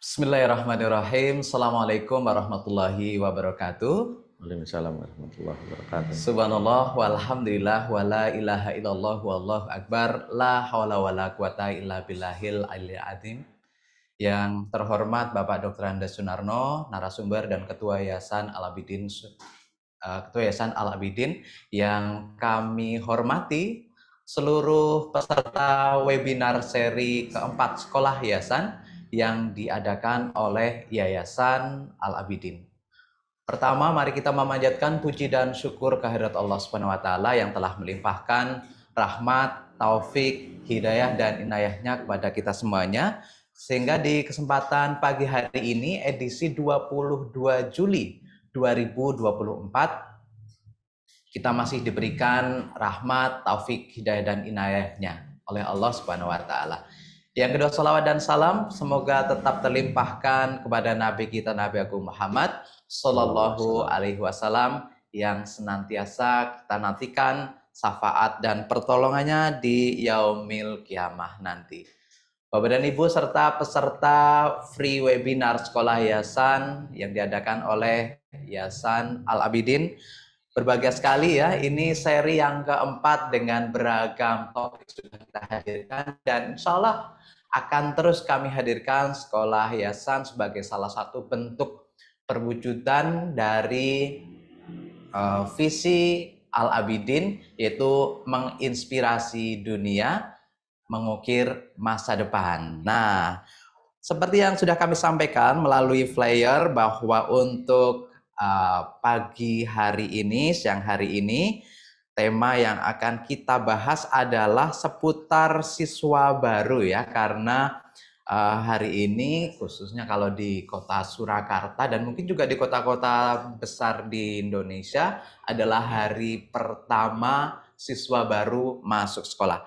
Bismillahirrahmanirrahim. Assalamualaikum warahmatullahi wabarakatuh. Waalaikumsalam warahmatullahi wabarakatuh. Subhanallah walhamdulillah wala ilaha illallah wallahu akbar la haula wala quwata illa billahil aliyil azim. Yang terhormat Bapak Dr. Andes Sunarno, narasumber dan Ketua Yayasan Al-Abidin yang kami hormati, seluruh peserta webinar seri keempat Sekolah Yayasan yang diadakan oleh Yayasan Al-Abidin. Pertama, mari kita memanjatkan puji dan syukur kehadirat Allah Subhanahu wa taala yang telah melimpahkan rahmat, taufik, hidayah dan inayahnya kepada kita semuanya, sehingga di kesempatan pagi hari ini edisi 22 Juli 2024 kita masih diberikan rahmat, taufik, hidayah dan inayahnya oleh Allah Subhanahu wa taala. Yang kedua, salawat dan salam semoga tetap terlimpahkan kepada Nabi kita, Nabi Agung Muhammad Sallallahu Alaihi Wasallam, yang senantiasa kita nantikan syafaat dan pertolongannya di yaumil kiamah nanti. Bapak dan Ibu serta peserta free webinar Sekolah Yayasan yang diadakan oleh Yayasan Al-Abidin, berbahagia sekali ya, ini seri yang keempat dengan beragam topik sudah kita hadirkan, dan insya Allah akan terus kami hadirkan Sekolah Yayasan sebagai salah satu bentuk perwujudan dari visi Al-Abidin, yaitu menginspirasi dunia, mengukir masa depan. Nah, seperti yang sudah kami sampaikan melalui flyer bahwa untuk pagi hari ini, siang hari ini, tema yang akan kita bahas adalah seputar siswa baru ya, karena hari ini khususnya kalau di kota Surakarta dan mungkin juga di kota-kota besar di Indonesia adalah hari pertama siswa baru masuk sekolah.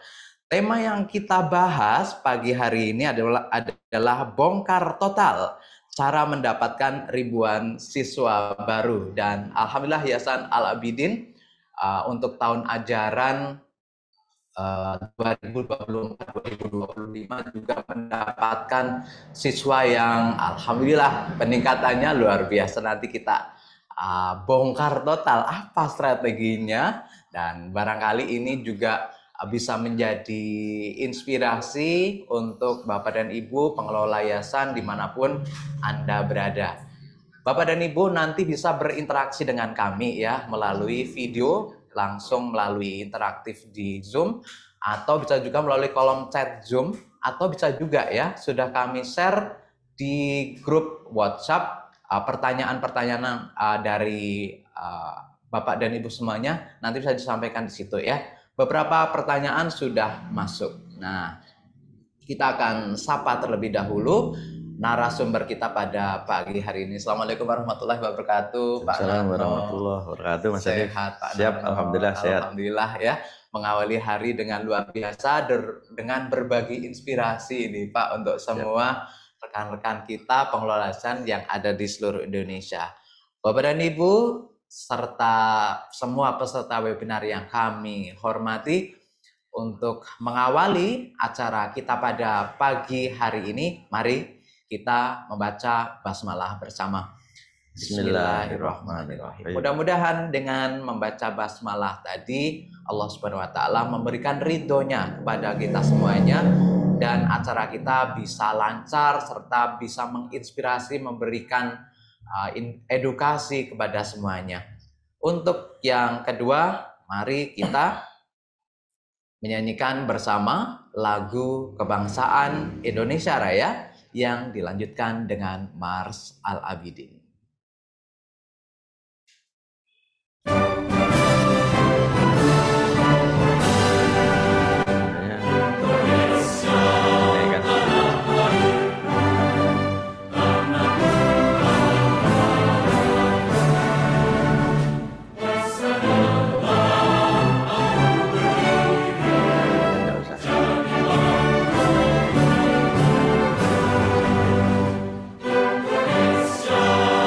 Tema yang kita bahas pagi hari ini adalah bongkar total cara mendapatkan ribuan siswa baru, dan alhamdulillah Yayasan Al-Abidin untuk tahun ajaran 2024-2025 juga mendapatkan siswa yang alhamdulillah peningkatannya luar biasa. Nanti kita bongkar total apa strateginya, dan barangkali ini juga bisa menjadi inspirasi untuk Bapak dan Ibu pengelola yayasan dimanapun Anda berada. Bapak dan Ibu nanti bisa berinteraksi dengan kami ya melalui video, langsung melalui interaktif di Zoom, atau bisa juga melalui kolom chat Zoom, atau bisa juga ya sudah kami share di grup WhatsApp pertanyaan-pertanyaan dari Bapak dan Ibu semuanya, nanti bisa disampaikan di situ ya. Beberapa pertanyaan sudah masuk. Nah, kita akan sapa terlebih dahulu narasumber kita pada pagi hari ini. Assalamualaikum warahmatullahi wabarakatuh, Pak. Assalamualaikum warahmatullahi wabarakatuh, Mas Adi. Sehat, Pak. Siap, alhamdulillah sehat. Alhamdulillah ya, mengawali hari dengan luar biasa dengan berbagi inspirasi ini, Pak, untuk semua rekan-rekan kita pengelola yayasan yang ada di seluruh Indonesia. Bapak dan Ibu serta semua peserta webinar yang kami hormati, untuk mengawali acara kita pada pagi hari ini, mari kita membaca basmalah bersama. Bismillahirrahmanirrahim. Mudah-mudahan dengan membaca basmalah tadi Allah Subhanahu wa taala memberikan ridhonya kepada kita semuanya, dan acara kita bisa lancar serta bisa menginspirasi, memberikan edukasi kepada semuanya. Untuk yang kedua, mari kita menyanyikan bersama lagu kebangsaan Indonesia Raya yang dilanjutkan dengan Mars Al-Abidin. Show.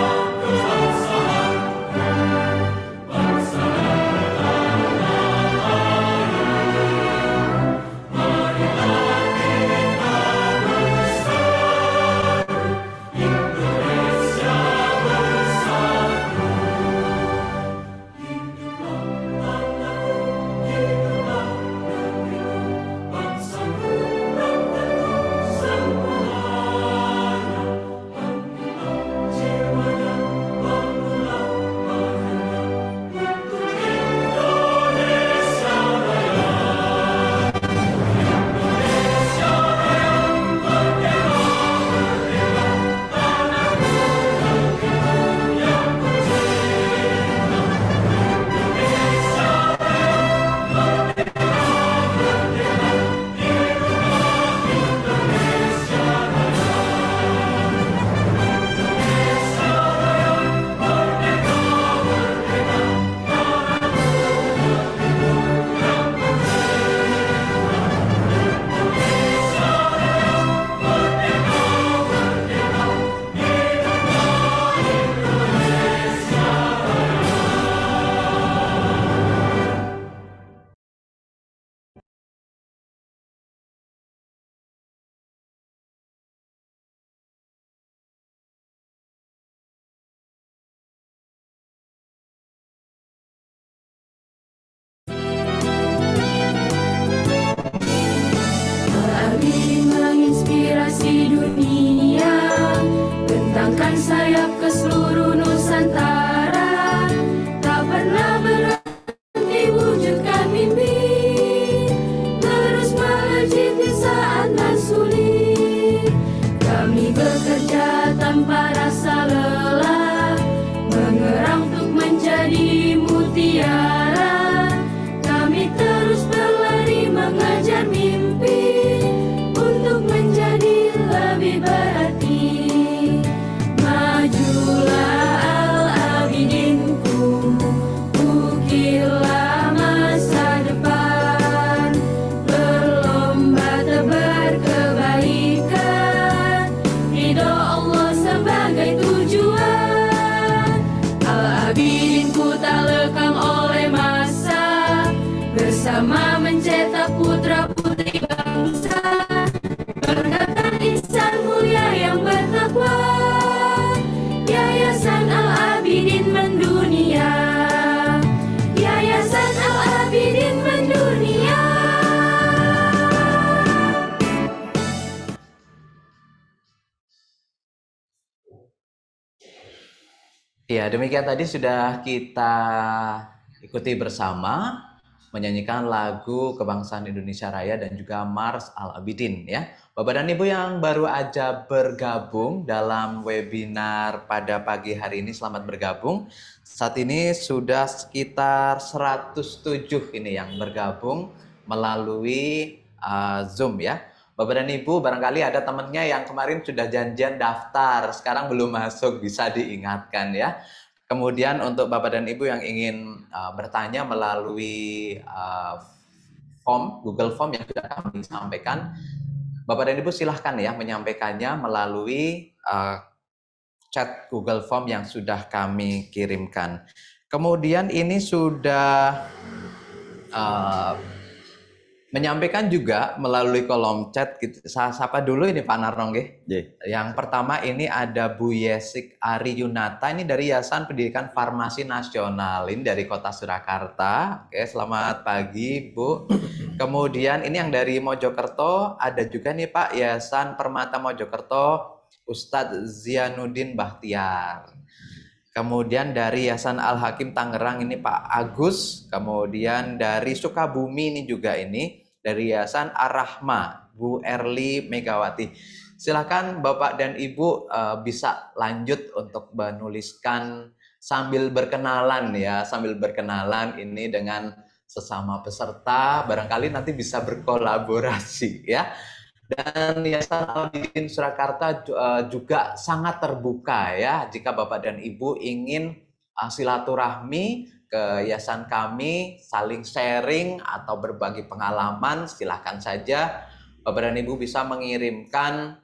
Agama mencetak putra-putri bangsa, berkata insan mulia yang bertakwa. Yayasan Al-Abidin mendunia, Yayasan Al-Abidin mendunia. Ya, demikian tadi sudah kita ikuti bersama menyanyikan lagu Kebangsaan Indonesia Raya dan juga Mars Al-Abidin ya. Bapak dan Ibu yang baru aja bergabung dalam webinar pada pagi hari ini, selamat bergabung. Saat ini sudah sekitar 107 ini yang bergabung melalui Zoom ya. Bapak dan Ibu barangkali ada temennya yang kemarin sudah janjian daftar, sekarang belum masuk, bisa diingatkan ya. Kemudian untuk Bapak dan Ibu yang ingin bertanya melalui Google Form yang sudah kami sampaikan, Bapak dan Ibu silahkan ya menyampaikannya melalui chat Google Form yang sudah kami kirimkan. Kemudian ini sudah menyampaikan juga melalui kolom chat. Saya sapa dulu ini Pak Narno nggih. Yang pertama ini ada Bu Yesik Ari Yunata, ini dari Yayasan Pendidikan Farmasi Nasional, ini dari Kota Surakarta. Oke, selamat pagi Bu. Kemudian ini yang dari Mojokerto, ada juga nih Pak Yayasan Permata Mojokerto, Ustadz Zianuddin Bahtiar. Kemudian dari Yayasan Al-Hakim Tangerang ini Pak Agus. Kemudian dari Sukabumi ini juga ini dari Yayasan Ar-Rahma, Bu Erli Megawati. Silakan Bapak dan Ibu bisa lanjut untuk menuliskan sambil berkenalan ya, sambil berkenalan ini dengan sesama peserta, barangkali nanti bisa berkolaborasi ya. Dan Yayasan Al-Abidin Surakarta juga sangat terbuka ya, jika Bapak dan Ibu ingin silaturahmi ke yayasan kami, saling sharing atau berbagi pengalaman, silakan saja Bapak dan Ibu bisa mengirimkan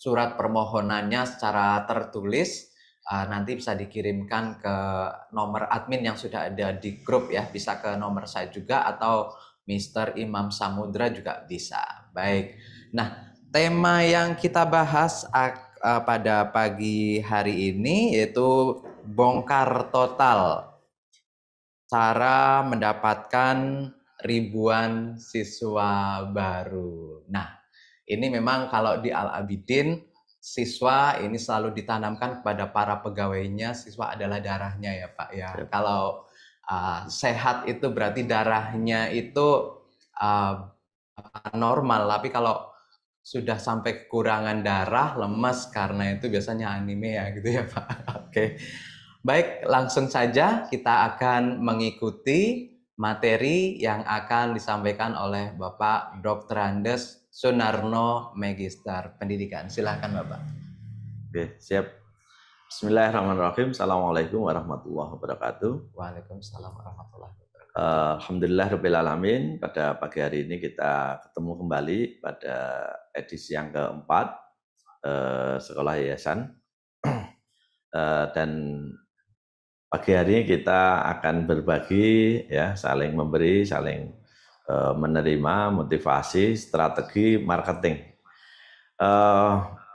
surat permohonannya secara tertulis, nanti bisa dikirimkan ke nomor admin yang sudah ada di grup ya, bisa ke nomor saya juga atau Mr. Imam Samudra juga bisa. Baik. Nah, tema yang kita bahas pada pagi hari ini yaitu bongkar total cara mendapatkan ribuan siswa baru. Nah, ini memang kalau di Al-Abidin siswa ini selalu ditanamkan kepada para pegawainya, siswa adalah darahnya ya Pak ya. Kalau sehat itu berarti darahnya itu normal, tapi kalau sudah sampai kekurangan darah, lemas, karena itu biasanya anime ya gitu ya Pak. Oke. Baik, langsung saja kita akan mengikuti materi yang akan disampaikan oleh Bapak Dr. Andes Sunarno, Magister Pendidikan. Silakan Bapak. Oke, siap. Bismillahirrahmanirrahim. Assalamualaikum warahmatullahi wabarakatuh. Waalaikumsalam warahmatullahi wabarakatuh. Alhamdulillahirabbil alamin. Pada pagi hari ini kita ketemu kembali pada edisi yang keempat Sekolah Yayasan. Dan pagi hari ini kita akan berbagi ya, saling memberi, saling menerima motivasi, strategi marketing.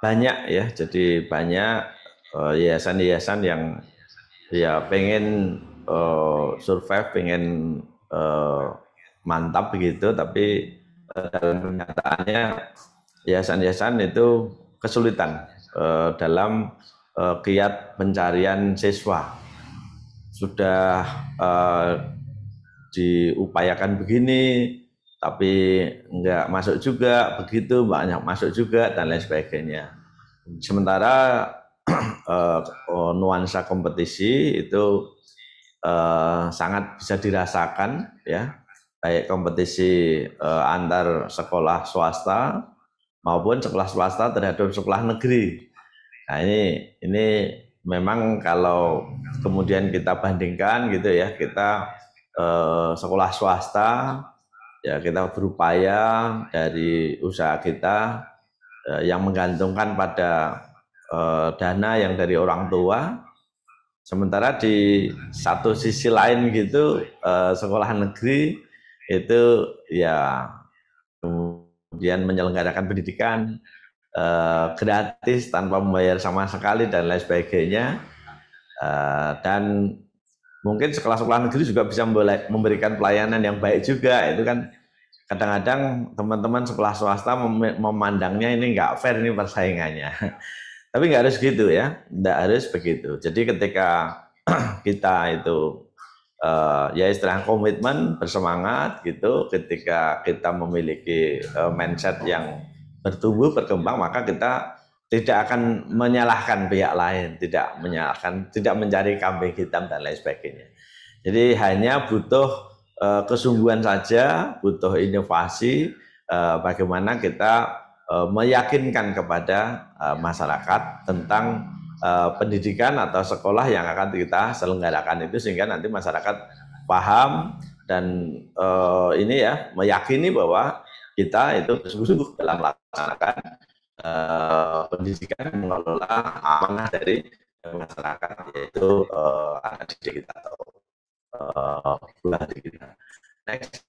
Banyak ya, jadi banyak yayasan-yayasan yang ya pengen survive, pengen mantap begitu, tapi dalam kenyataannya yayasan-yayasan itu kesulitan dalam giat pencarian siswa. Sudah diupayakan begini, tapi enggak masuk juga, begitu banyak masuk juga, dan lain sebagainya. Sementara nuansa kompetisi itu sangat bisa dirasakan ya, baik kompetisi antar sekolah swasta maupun sekolah swasta terhadap sekolah negeri. Nah ini memang kalau kemudian kita bandingkan gitu ya, kita sekolah swasta ya, kita berupaya dari usaha kita yang menggantungkan pada dana yang dari orang tua. Sementara di satu sisi lain gitu, sekolah negeri itu ya kemudian menyelenggarakan pendidikan gratis tanpa membayar sama sekali dan lain sebagainya. Dan mungkin sekolah-sekolah negeri juga bisa memberikan pelayanan yang baik juga. Itu kan kadang-kadang teman-teman sekolah swasta memandangnya ini nggak fair ini persaingannya. Tapi nggak harus gitu ya, nggak harus begitu. Jadi ketika kita itu ya istilah komitmen, bersemangat gitu, ketika kita memiliki mindset yang bertumbuh, berkembang, maka kita tidak akan menyalahkan pihak lain, tidak menyalahkan, tidak mencari kambing hitam dan lain sebagainya. Jadi hanya butuh kesungguhan saja, butuh inovasi, bagaimana kita meyakinkan kepada masyarakat tentang pendidikan atau sekolah yang akan kita selenggarakan itu, sehingga nanti masyarakat paham dan ini ya meyakini bahwa kita itu sungguh-sungguh dalam melaksanakan pendidikan, mengelola amanah dari masyarakat, yaitu anak didik kita atau buah kita. Next.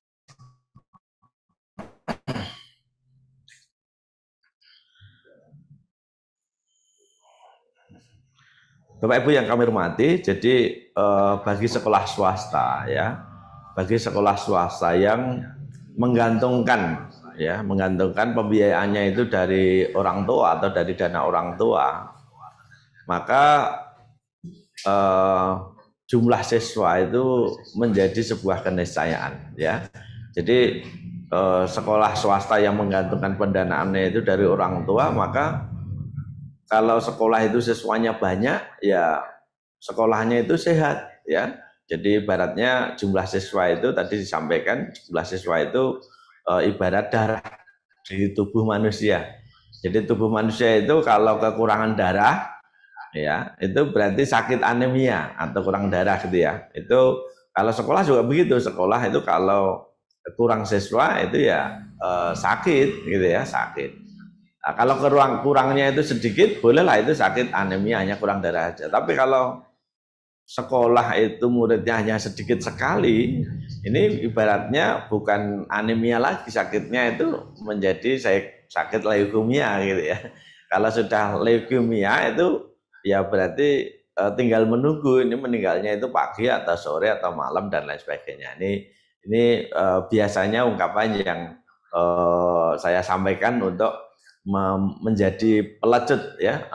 Bapak Ibu yang kami hormati, jadi bagi sekolah swasta ya, bagi sekolah swasta yang menggantungkan pembiayaannya itu dari orang tua atau dari dana orang tua, maka jumlah siswa itu menjadi sebuah keniscayaan ya. Jadi sekolah swasta yang menggantungkan pendanaannya itu dari orang tua, maka kalau sekolah itu siswanya banyak, ya sekolahnya itu sehat ya. Jadi ibaratnya jumlah siswa itu tadi disampaikan, jumlah siswa itu ibarat darah di tubuh manusia. Jadi tubuh manusia itu kalau kekurangan darah, ya itu berarti sakit anemia atau kurang darah gitu ya. Itu kalau sekolah juga begitu, sekolah itu kalau kurang siswa itu ya sakit gitu ya, sakit. Nah, kalau kurangnya itu sedikit, bolehlah itu sakit anemia, hanya kurang darah aja. Tapi kalau sekolah itu muridnya hanya sedikit sekali, ini ibaratnya bukan anemia lagi, sakitnya itu menjadi sakit leukemia gitu ya. Kalau sudah leukemia itu ya berarti tinggal menunggu ini meninggalnya itu pagi atau sore atau malam dan lain sebagainya. Ini biasanya ungkapan yang saya sampaikan untuk menjadi pelecut ya,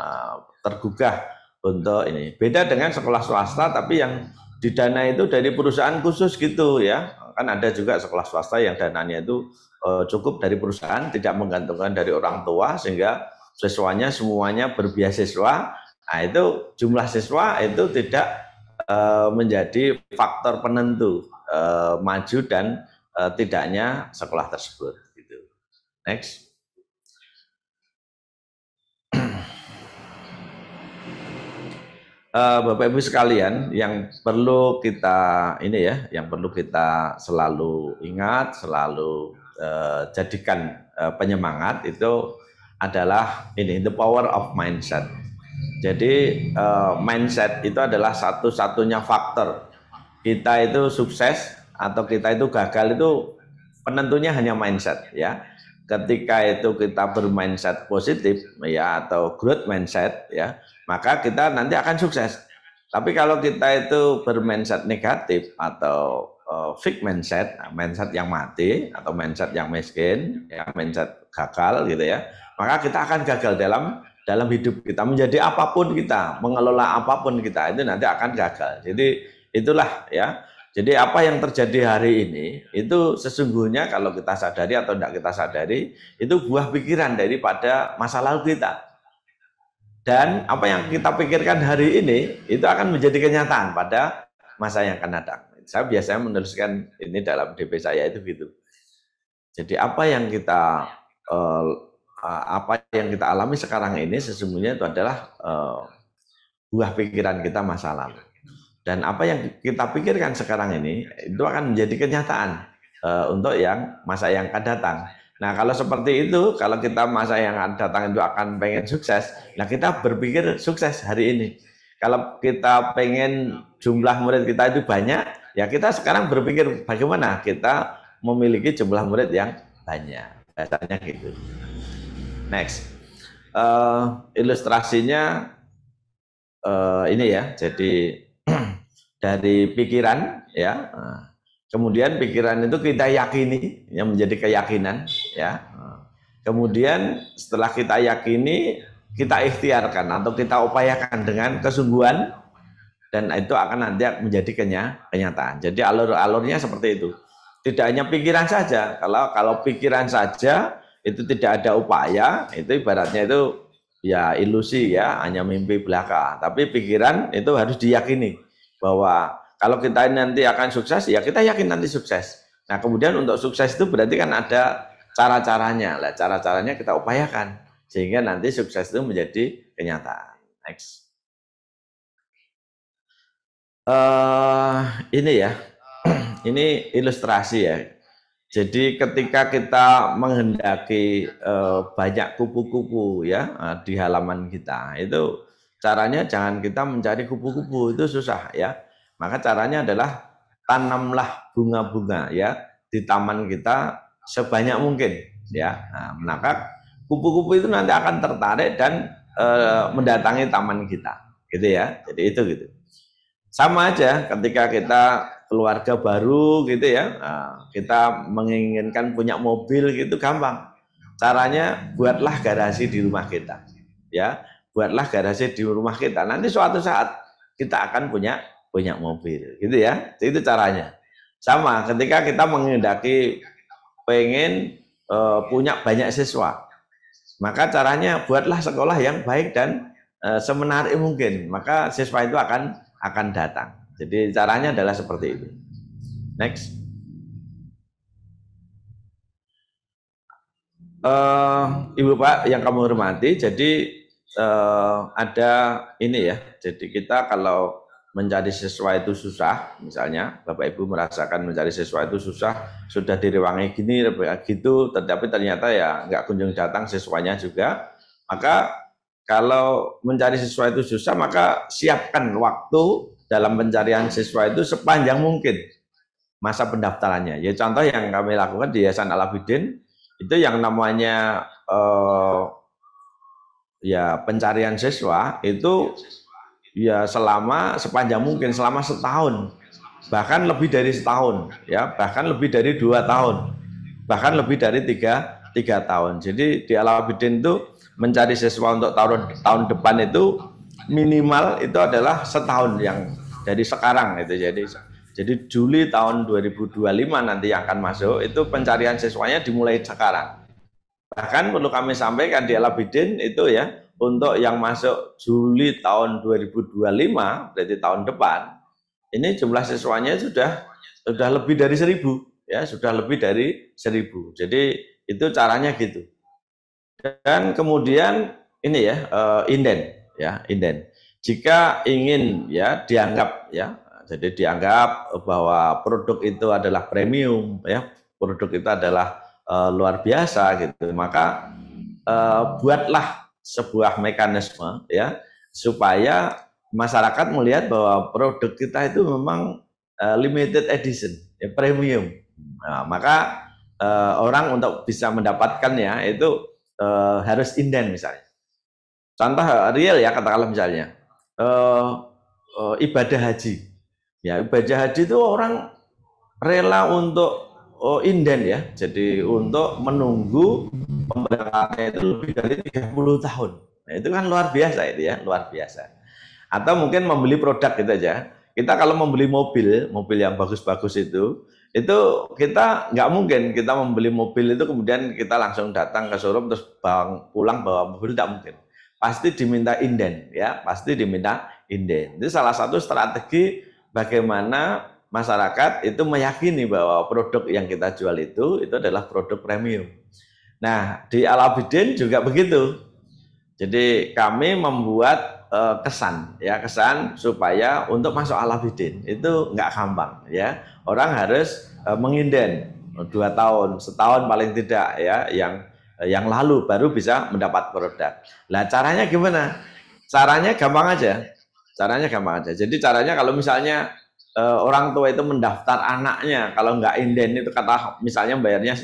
tergugah untuk ini. Beda dengan sekolah swasta tapi yang didana itu dari perusahaan khusus gitu ya. Kan ada juga sekolah swasta yang dananya itu cukup dari perusahaan, tidak menggantungkan dari orang tua, sehingga siswanya semuanya berbeasiswa. Nah, itu jumlah siswa itu tidak menjadi faktor penentu maju dan tidaknya sekolah tersebut gitu. Next. Bapak Ibu sekalian, yang perlu kita yang perlu kita selalu ingat, selalu jadikan penyemangat itu adalah ini, the power of mindset. Jadi mindset itu adalah satu-satunya faktor kita itu sukses atau kita itu gagal, itu penentunya hanya mindset ya. Ketika itu kita bermindset positif ya atau growth mindset ya, maka kita nanti akan sukses. Tapi kalau kita itu bermindset negatif atau fixed mindset, mindset yang mati atau mindset yang miskin, ya mindset gagal gitu ya, maka kita akan gagal dalam hidup kita, menjadi apapun kita, mengelola apapun kita, itu nanti akan gagal. Jadi itulah ya. Jadi apa yang terjadi hari ini itu sesungguhnya kalau kita sadari atau tidak kita sadari, itu buah pikiran daripada masa lalu kita. Dan apa yang kita pikirkan hari ini itu akan menjadi kenyataan pada masa yang akan datang. Saya biasanya menuliskan ini dalam DP saya itu gitu. Jadi apa yang kita alami sekarang ini sesungguhnya itu adalah buah pikiran kita masa lalu. Dan apa yang kita pikirkan sekarang ini itu akan menjadi kenyataan untuk yang masa yang akan datang. Nah kalau seperti itu, kalau kita masa yang akan datang itu akan pengen sukses, nah kita berpikir sukses hari ini. Kalau kita pengen jumlah murid kita itu banyak, ya kita sekarang berpikir bagaimana kita memiliki jumlah murid yang banyak. Biasanya gitu. Next, ilustrasinya ini ya. Jadi dari pikiran ya. Kemudian pikiran itu kita yakini, yang menjadi keyakinan ya. Kemudian setelah kita yakini, kita ikhtiarkan atau kita upayakan dengan kesungguhan, dan itu akan nanti menjadi kenyataan. Jadi alurnya seperti itu. Tidak hanya pikiran saja. Kalau pikiran saja itu tidak ada upaya, itu ibaratnya itu ya ilusi ya, hanya mimpi belaka. Tapi pikiran itu harus diyakini bahwa kalau kita nanti akan sukses, ya kita yakin nanti sukses. Nah, kemudian untuk sukses itu berarti kan ada cara-caranya. Lah, cara-caranya kita upayakan sehingga nanti sukses itu menjadi kenyataan. Next. Ini ya. Ini ilustrasi ya. Jadi ketika kita menghendaki banyak kupu-kupu ya di halaman kita, itu caranya jangan kita mencari kupu-kupu, itu susah ya. Maka caranya adalah tanamlah bunga-bunga ya di taman kita sebanyak mungkin ya. Nah, maka kupu-kupu itu nanti akan tertarik dan mendatangi taman kita, gitu ya. Jadi itu gitu. Sama aja ketika kita keluarga baru gitu ya, kita menginginkan punya mobil gitu gampang. Caranya buatlah garasi di rumah kita, ya. Buatlah garasi di rumah kita. Nanti suatu saat kita akan punya mobil, gitu ya. Itu caranya. Sama ketika kita menghendaki pengen punya banyak siswa, maka caranya buatlah sekolah yang baik dan semenarik mungkin. Maka siswa itu akan datang. Jadi caranya adalah seperti itu. Next. Ibu Pak yang kami hormati, jadi ada ini ya. Jadi kita kalau mencari siswa itu susah, misalnya Bapak Ibu merasakan mencari siswa itu susah, sudah direwangi gini, gitu, tetapi ternyata ya nggak kunjung datang siswanya juga. Maka kalau mencari siswa itu susah, maka siapkan waktu dalam pencarian siswa itu sepanjang mungkin masa pendaftarannya. Ya contoh yang kami lakukan di Yayasan Al Abidin itu yang namanya ya pencarian siswa itu ya sepanjang mungkin selama setahun, bahkan lebih dari setahun, ya bahkan lebih dari 2 tahun, bahkan lebih dari tiga tahun. Jadi di Al Abidin itu mencari siswa untuk tahun depan itu minimal itu adalah setahun yang dari sekarang itu. Jadi Juli tahun 2025 nanti yang akan masuk itu pencarian siswanya dimulai sekarang. Bahkan perlu kami sampaikan di Al Abidin itu ya, untuk yang masuk Juli tahun 2025 berarti tahun depan, ini jumlah siswanya sudah lebih dari 1.000 ya, sudah lebih dari 1.000. Jadi itu caranya gitu. Dan kemudian ini ya inden. Jika ingin ya dianggap ya, jadi dianggap bahwa produk itu adalah premium ya, produk itu adalah luar biasa gitu, maka buatlah sebuah mekanisme ya supaya masyarakat melihat bahwa produk kita itu memang limited edition ya, premium. Nah, maka orang untuk bisa mendapatkannya itu harus inden misalnya. Contoh real ya, katakanlah misalnya ibadah haji. Ya, ibadah haji itu orang rela untuk inden ya. Jadi untuk menunggu pemberangkatannya itu lebih dari 30 tahun. Nah, itu kan luar biasa itu ya, luar biasa. Atau mungkin membeli produk gitu aja. Kita kalau membeli mobil yang bagus-bagus itu kita nggak mungkin kita membeli mobil itu kemudian kita langsung datang ke showroom terus pulang bawa mobil, tidak mungkin. Pasti diminta inden ya, pasti diminta inden. Itu salah satu strategi bagaimana masyarakat itu meyakini bahwa produk yang kita jual itu adalah produk premium. Nah, di Al Abidin juga begitu. Jadi kami membuat kesan supaya untuk masuk Al Abidin itu nggak gampang ya. Orang harus menginden 2 tahun, setahun paling tidak ya, yang lalu baru bisa mendapat produk. Nah, caranya gimana? Caranya gampang aja. Jadi caranya kalau misalnya orang tua itu mendaftar anaknya, kalau nggak inden itu kata misalnya bayarnya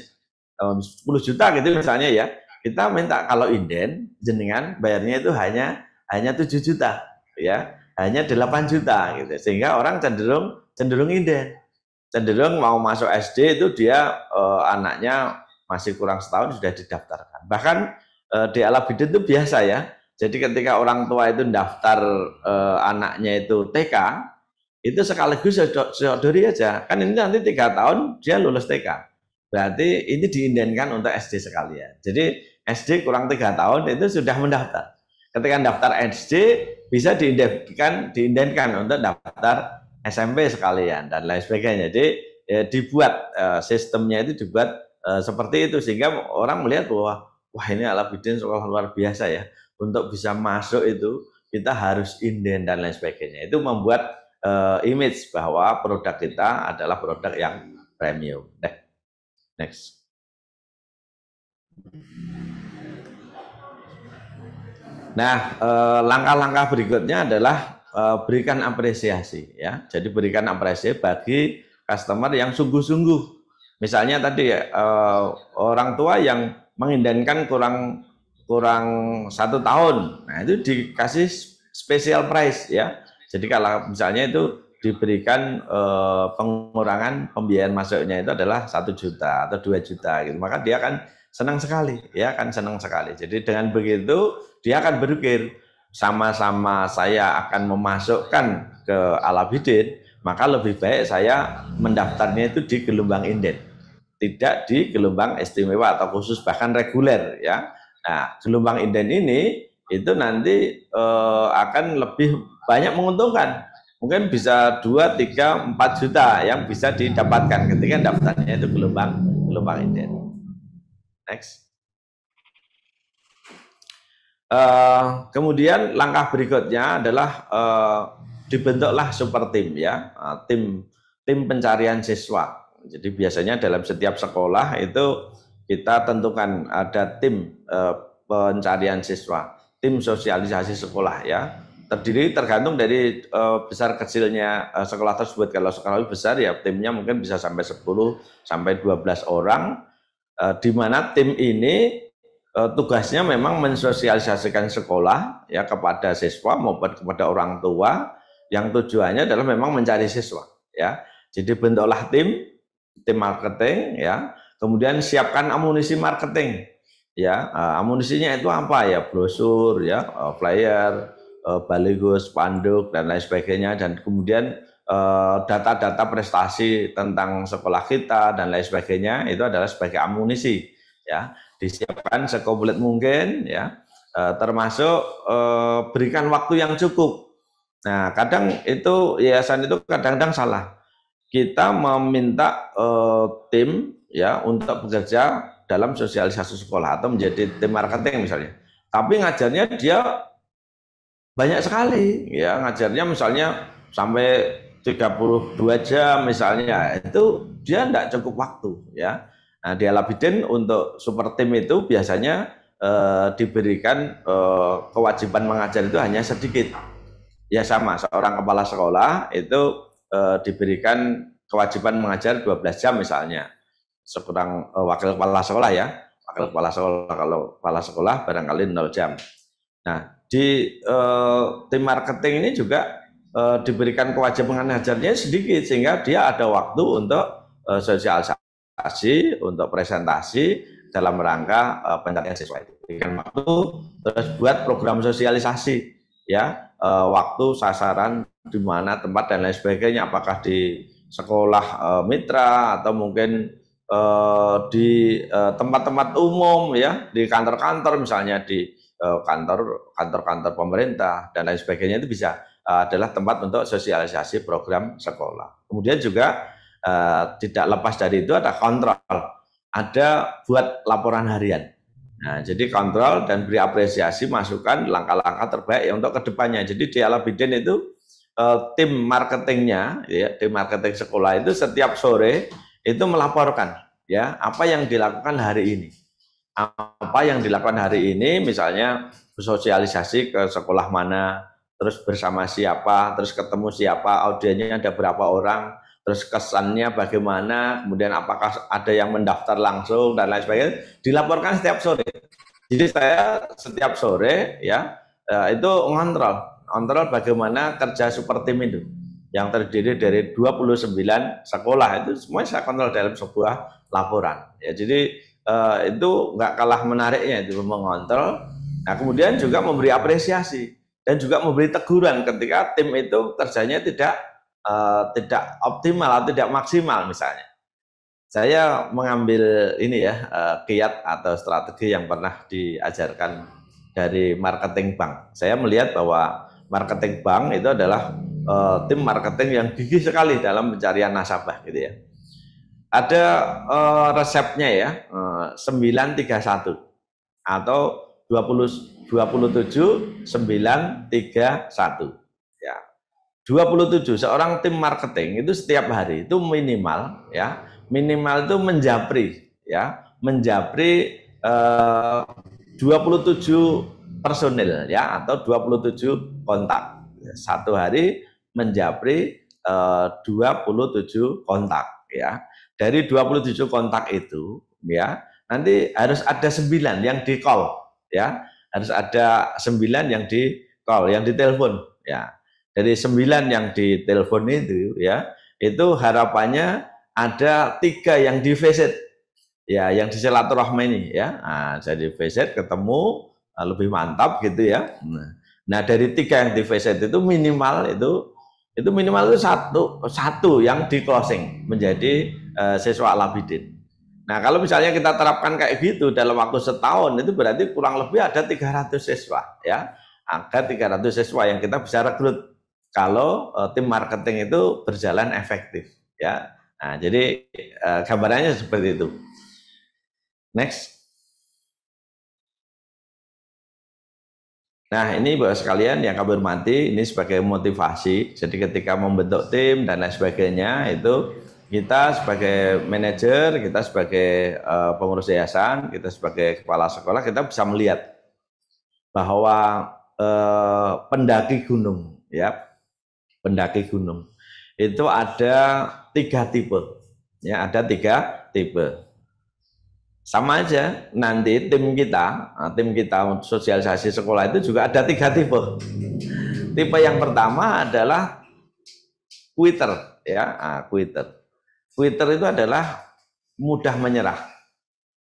10 juta gitu misalnya ya, kita minta kalau inden jenengan bayarnya itu hanya 7 juta ya, hanya 8 juta gitu, sehingga orang cenderung inden, cenderung mau masuk SD itu dia anaknya masih kurang setahun sudah didaftarkan. Bahkan di Alabidin itu biasa ya. Jadi ketika orang tua itu daftar anaknya itu TK, itu sekaligus sodori aja. Kan ini nanti 3 tahun dia lulus TK. Berarti ini diindenkan untuk SD sekalian. Jadi SD kurang 3 tahun itu sudah mendaftar. Ketika daftar SD bisa diindenkan untuk daftar SMP sekalian dan lain sebagainya. Jadi dibuat sistemnya itu dibuat seperti itu sehingga orang melihat bahwa wah ini Alabidin sekolah luar biasa ya. Untuk bisa masuk itu kita harus inden dan lain sebagainya. Itu membuat image bahwa produk kita adalah produk yang premium. Next. Nah, langkah-langkah berikutnya adalah berikan apresiasi ya. Jadi berikan apresiasi bagi customer yang sungguh-sungguh. Misalnya tadi orang tua yang mengindenkan kurang 1 tahun, nah itu dikasih special price ya. Jadi kalau misalnya itu diberikan pengurangan pembiayaan masuknya itu adalah 1 juta atau 2 juta gitu, maka dia akan senang sekali ya, akan senang sekali. Jadi dengan begitu dia akan berpikir sama-sama saya akan memasukkan ke Alabidin, maka lebih baik saya mendaftarnya itu di gelombang inden, tidak di gelombang istimewa atau khusus bahkan reguler ya. Nah, gelombang inden ini itu nanti akan lebih banyak menguntungkan. Mungkin bisa 2, 3, 4 juta yang bisa didapatkan ketika daftarnya itu gelombang inden. Next. Kemudian langkah berikutnya adalah dibentuklah super tim ya, tim pencarian siswa. Jadi biasanya dalam setiap sekolah itu kita tentukan ada tim pencarian siswa, tim sosialisasi sekolah ya, tergantung dari besar kecilnya sekolah tersebut. Kalau sekolah besar ya timnya mungkin bisa sampai 10 sampai 12 orang, di mana tim ini tugasnya memang mensosialisasikan sekolah ya kepada siswa maupun kepada orang tua, yang tujuannya adalah memang mencari siswa ya. Jadi bentuklah tim marketing ya. Kemudian siapkan amunisi marketing, ya. Amunisinya itu apa ya? Brosur, ya, flyer, baligo, spanduk dan lain sebagainya. Dan kemudian data-data prestasi tentang sekolah kita dan lain sebagainya itu adalah sebagai amunisi, ya. Disiapkan sekomplit mungkin, ya. Termasuk berikan waktu yang cukup. Nah, kadang itu yayasan itu kadang-kadang salah. Kita meminta tim ya untuk bekerja dalam sosialisasi sekolah atau menjadi tim marketing misalnya. Tapi ngajarnya dia banyak sekali ya, ngajarnya misalnya sampai 32 jam misalnya, itu dia tidak cukup waktu ya. Nah, di Alabidin untuk super tim itu biasanya diberikan kewajiban mengajar itu hanya sedikit. Ya sama, seorang kepala sekolah itu diberikan kewajiban mengajar 12 jam misalnya. Sekurang wakil kepala sekolah ya, wakil kepala sekolah, kalau kepala sekolah barangkali 0 jam. Nah, di tim marketing ini juga diberikan kewajiban mengajarnya sedikit sehingga dia ada waktu untuk sosialisasi, untuk presentasi dalam rangka pencarian siswa itu. Berikan waktu terus buat program sosialisasi ya, waktu, sasaran, di mana tempat dan lain sebagainya, apakah di sekolah mitra atau mungkin di tempat-tempat umum ya, di kantor-kantor misalnya, di kantor-kantor pemerintah dan lain sebagainya, itu bisa adalah tempat untuk sosialisasi program sekolah. Kemudian juga tidak lepas dari itu ada kontrol, ada buat laporan harian. Nah, jadi kontrol dan beri apresiasi, masukan langkah-langkah terbaik untuk kedepannya. Jadi di Alabidin itu tim marketingnya, ya, tim marketing sekolah itu setiap sore itu melaporkan ya apa yang dilakukan hari ini. Apa yang dilakukan hari ini, misalnya sosialisasi ke sekolah mana, terus bersama siapa, terus ketemu siapa, audiennya ada berapa orang, terus kesannya bagaimana, kemudian apakah ada yang mendaftar langsung dan lain sebagainya, dilaporkan setiap sore. Jadi saya setiap sore ya itu ngontrol bagaimana kerja super tim itu yang terdiri dari 29 sekolah, itu semuanya saya kontrol dalam sebuah laporan. Ya, jadi itu nggak kalah menariknya itu mengontrol. Nah, kemudian juga memberi apresiasi dan juga memberi teguran ketika tim itu kerjanya tidak optimal atau tidak maksimal misalnya. Saya mengambil ini ya kiat atau strategi yang pernah diajarkan dari marketing bank. Saya melihat bahwa marketing bank itu adalah tim marketing yang gigih sekali dalam pencarian nasabah gitu ya. Ada resepnya ya 931 atau 27 931 ya. 27 seorang tim marketing itu setiap hari itu minimal itu menjapri 27 personil ya atau 27 kontak. Satu hari menjapri 27 kontak ya. Dari 27 kontak itu ya, nanti harus ada 9 yang di call ya. Harus ada 9 yang di call, yang ditelepon ya. Dari 9 yang ditelepon itu ya, itu harapannya ada 3 yang di visit ya, yang di silaturahmi ini ya. Nah, jadi visit ketemu lebih mantap gitu ya. Nah, dari 3 yang di visit itu minimal satu yang di closing menjadi siswa Al-Abidin. Nah, kalau misalnya kita terapkan kayak gitu dalam waktu setahun, itu berarti kurang lebih ada 300 siswa ya. Angka 300 siswa yang kita bisa rekrut kalau tim marketing itu berjalan efektif ya. Nah, jadi gambarannya seperti itu. Next. Nah, ini Bapak sekalian yang kami hormati, ini sebagai motivasi. Jadi ketika membentuk tim dan lain sebagainya, itu kita sebagai manajer, kita sebagai pengurus yayasan, kita sebagai kepala sekolah, kita bisa melihat bahwa pendaki gunung itu ada 3 tipe ya, ada 3 tipe. Sama aja nanti tim kita untuk sosialisasi sekolah itu juga ada 3 tipe. Tipe yang pertama adalah quitter ya, quitter itu adalah mudah menyerah.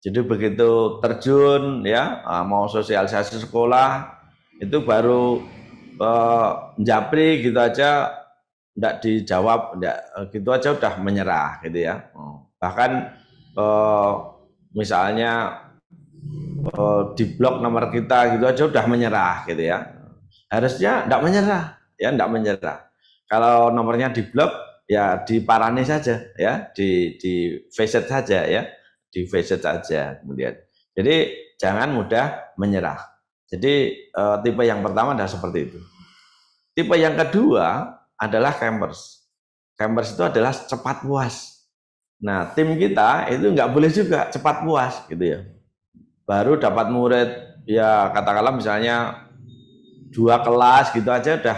Jadi begitu terjun ya mau sosialisasi sekolah itu baru japri gitu aja enggak dijawab, gitu aja udah menyerah gitu ya. Bahkan misalnya di blok nomor kita gitu aja udah menyerah gitu ya. Harusnya enggak menyerah. Kalau nomornya di blok ya diparani saja ya, di visit saja ya, di visit saja kemudian. Jadi jangan mudah menyerah. Jadi tipe yang pertama adalah seperti itu. Tipe yang kedua adalah campers. Campers itu adalah cepat puas. Nah, tim kita itu nggak boleh juga cepat puas gitu ya. Baru dapat murid ya katakanlah misalnya 2 kelas gitu aja udah,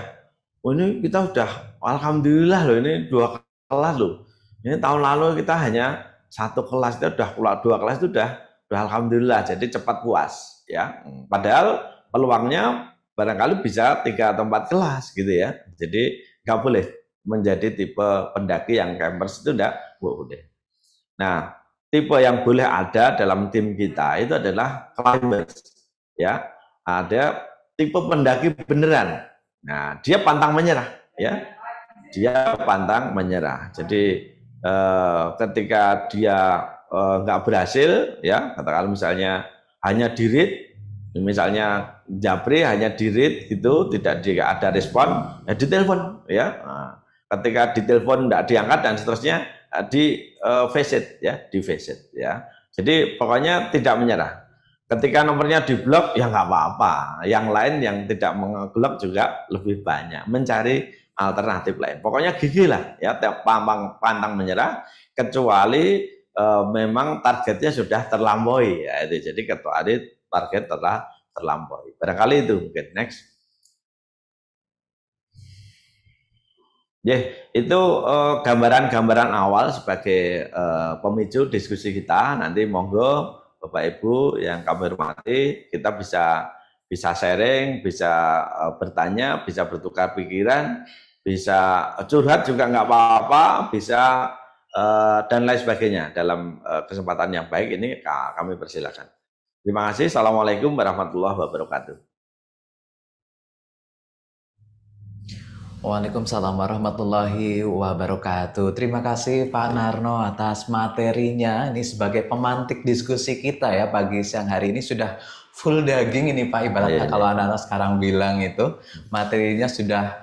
oh ini kita udah alhamdulillah loh, ini 2 kelas loh. Ini tahun lalu kita hanya 1 kelas, kita udah pula 2 kelas itu udah alhamdulillah, jadi cepat puas ya. Padahal peluangnya barangkali bisa 3 atau 4 kelas gitu ya. Jadi nggak boleh menjadi tipe pendaki yang campers itu enggak boleh. Nah, tipe yang boleh ada dalam tim kita itu adalah climbers ya. Ada tipe pendaki beneran. Nah, dia pantang menyerah ya. Dia pantang menyerah. Jadi ketika dia nggak berhasil ya, katakan misalnya hanya di-read, misalnya japri hanya di-read gitu, tidak ada respon, ya ditelepon ya. Nah, ketika ditelepon tidak diangkat dan seterusnya di visit ya. Jadi pokoknya tidak menyerah. Ketika nomornya di blok ya nggak apa-apa. Yang lain yang tidak mengeblok juga lebih banyak, mencari alternatif lain. Pokoknya gigih lah ya, pantang menyerah kecuali memang targetnya sudah terlampaui ya itu. Jadi kecuali target telah terlampaui. Barangkali itu mungkin. Next. Itu gambaran-gambaran awal sebagai pemicu diskusi kita. Nanti monggo Bapak Ibu yang kami hormati, kita bisa sharing, bisa bertanya, bisa bertukar pikiran, bisa curhat juga nggak apa-apa, bisa dan lain sebagainya. Dalam kesempatan yang baik ini kami persilakan. Terima kasih. Assalamualaikum warahmatullahi wabarakatuh. Waalaikumsalam warahmatullahi wabarakatuh. Terima kasih Pak Narno atas materinya. Ini sebagai pemantik diskusi kita ya pagi siang hari ini sudah full daging ini Pak. Ibaratnya kalau anak-anak sekarang bilang itu materinya sudah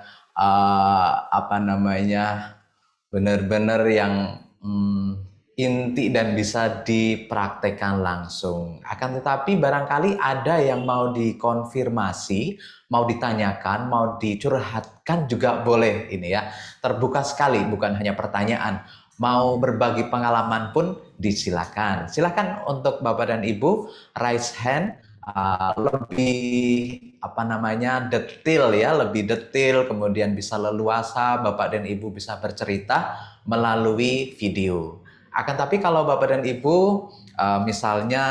benar-benar yang inti dan bisa dipraktekkan langsung. Akan tetapi barangkali ada yang mau dikonfirmasi, mau ditanyakan, mau dicurhatkan juga boleh ini ya. Terbuka sekali, bukan hanya pertanyaan. Mau berbagi pengalaman pun disilakan. Silakan untuk Bapak dan Ibu raise hand lebih detail ya, lebih detail, kemudian bisa leluasa Bapak dan Ibu bisa bercerita melalui video. Akan tapi kalau Bapak dan Ibu misalnya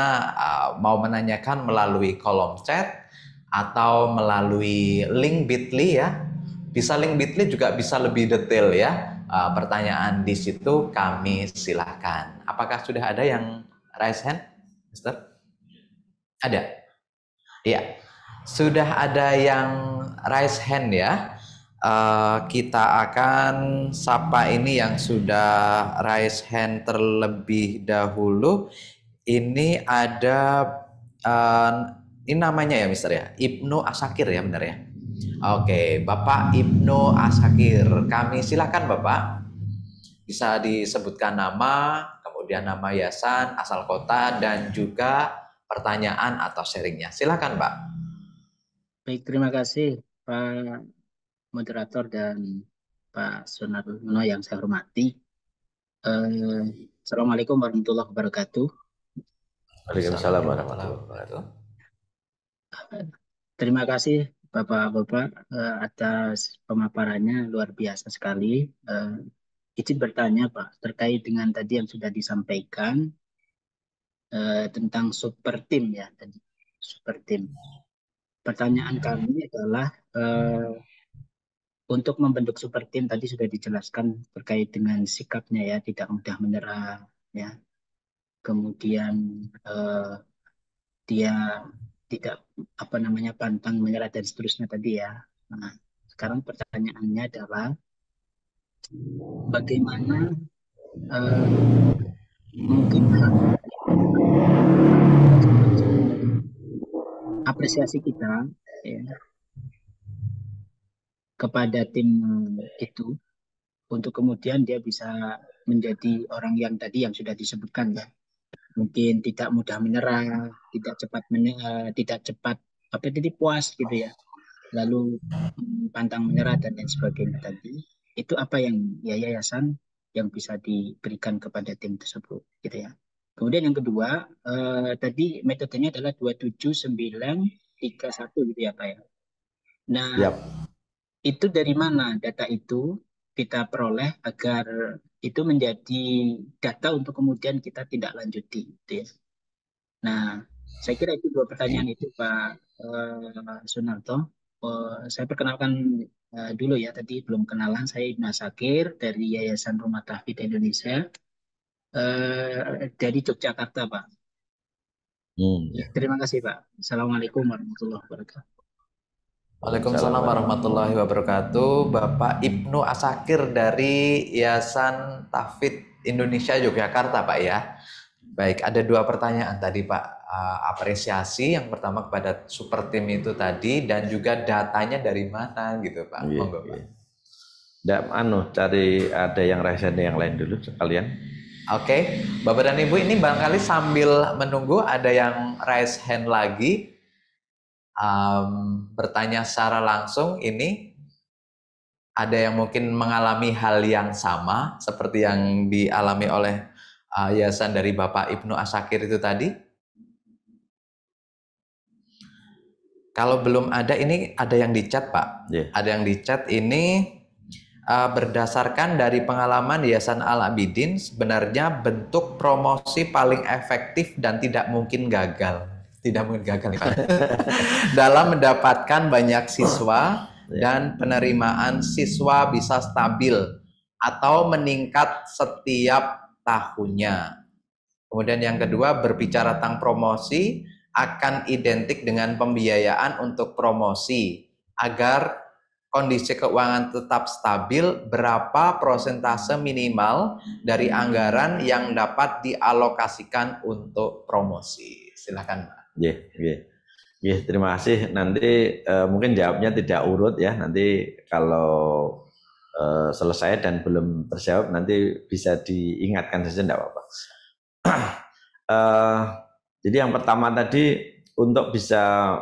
mau menanyakan melalui kolom chat atau melalui link Bitly ya, bisa link Bitly juga bisa lebih detail ya. Pertanyaan di situ kami silahkan. Apakah sudah ada yang raise hand, Mister? Ada? Iya. Sudah ada yang raise hand ya. Kita akan sapa ini yang sudah raise hand terlebih dahulu. Ini ada ini namanya ya Mister ya, Ibnu Asakir ya benar ya. Oke, Bapak Ibnu Asakir, kami silakan Bapak. Bisa disebutkan nama, kemudian nama yayasan, asal kota dan juga pertanyaan atau sharingnya. Silakan Pak. Baik, terima kasih Pak Moderator dan Pak Sunarno yang saya hormati. Assalamualaikum warahmatullahi wabarakatuh. Waalaikumsalam warahmatullahi wabarakatuh. Terima kasih Bapak-Bapak atas pemaparannya, luar biasa sekali. Izin bertanya Pak, terkait dengan tadi yang sudah disampaikan tentang super team ya tadi, super team. Pertanyaan kami adalah untuk membentuk super team tadi sudah dijelaskan terkait dengan sikapnya ya, tidak mudah menyerah ya. Kemudian dia tidak pantang menyerah dan seterusnya tadi ya. Nah, sekarang pertanyaannya adalah bagaimana mungkin apresiasi kita ya, kepada tim itu untuk kemudian dia bisa menjadi orang yang tadi yang sudah disebutkan ya, mungkin tidak mudah menyerah, tidak cepat jadi puas gitu ya, lalu pantang menyerah dan lain sebagainya tadi. Itu apa yang yayasan yang bisa diberikan kepada tim tersebut gitu ya. Kemudian yang kedua tadi metodenya adalah 27931 gitu ya Pak ya. Nah, itu dari mana data itu kita peroleh agar itu menjadi data untuk kemudian kita tidak lanjuti gitu ya. Nah, saya kira itu dua pertanyaan itu Pak Sunarto. Saya perkenalkan dulu ya, tadi belum kenalan, saya Ibnu Asakir dari Yayasan Rumah Tahfidz Indonesia dari Yogyakarta Pak. Terima kasih Pak. Assalamualaikum warahmatullahi wabarakatuh. Waalaikumsalam warahmatullahi wabarakatuh. Bapak Ibnu Asakir dari Yayasan Tahfidz Indonesia Yogyakarta Pak ya. Baik, ada dua pertanyaan tadi Pak. Apresiasi yang pertama kepada super team itu tadi dan juga datanya dari mana gitu Pak. Monggo Pak. Cari ada yang raise yang lain dulu sekalian. Oke, Bapak dan Ibu ini barangkali sambil menunggu ada yang raise hand lagi. Bertanya secara langsung ini ada yang mungkin mengalami hal yang sama seperti yang dialami oleh yayasan dari Bapak Ibnu Asakir itu tadi. Kalau belum ada, ini ada yang di chat Pak. Ada yang di chat ini berdasarkan dari pengalaman Yayasan Al-Abidin, sebenarnya bentuk promosi paling efektif dan tidak mungkin gagal. Tidak mungkin gagal ya, Pak. Dalam mendapatkan banyak siswa dan penerimaan siswa bisa stabil atau meningkat setiap tahunnya. Kemudian yang kedua, berbicara tentang promosi akan identik dengan pembiayaan untuk promosi agar kondisi keuangan tetap stabil. Berapa persentase minimal dari anggaran yang dapat dialokasikan untuk promosi? Silakan, Pak. Terima kasih. Nanti mungkin jawabnya tidak urut ya. Nanti kalau selesai dan belum terjawab nanti bisa diingatkan saja, tidak apa-apa. Jadi yang pertama tadi, untuk bisa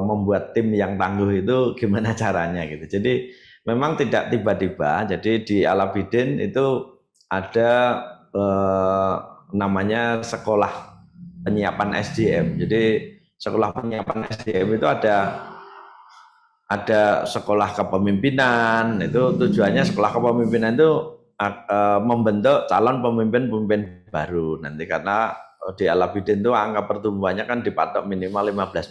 membuat tim yang tangguh itu gimana caranya gitu. Jadi memang tidak tiba-tiba. Jadi di Al-Abidin itu ada namanya sekolah penyiapan SDM. Jadi sekolah penyiapan SDM itu ada sekolah kepemimpinan. Itu tujuannya sekolah kepemimpinan itu membentuk calon pemimpin-pemimpin baru nanti, karena di Al-Abidin itu angka pertumbuhannya kan dipatok minimal 15%.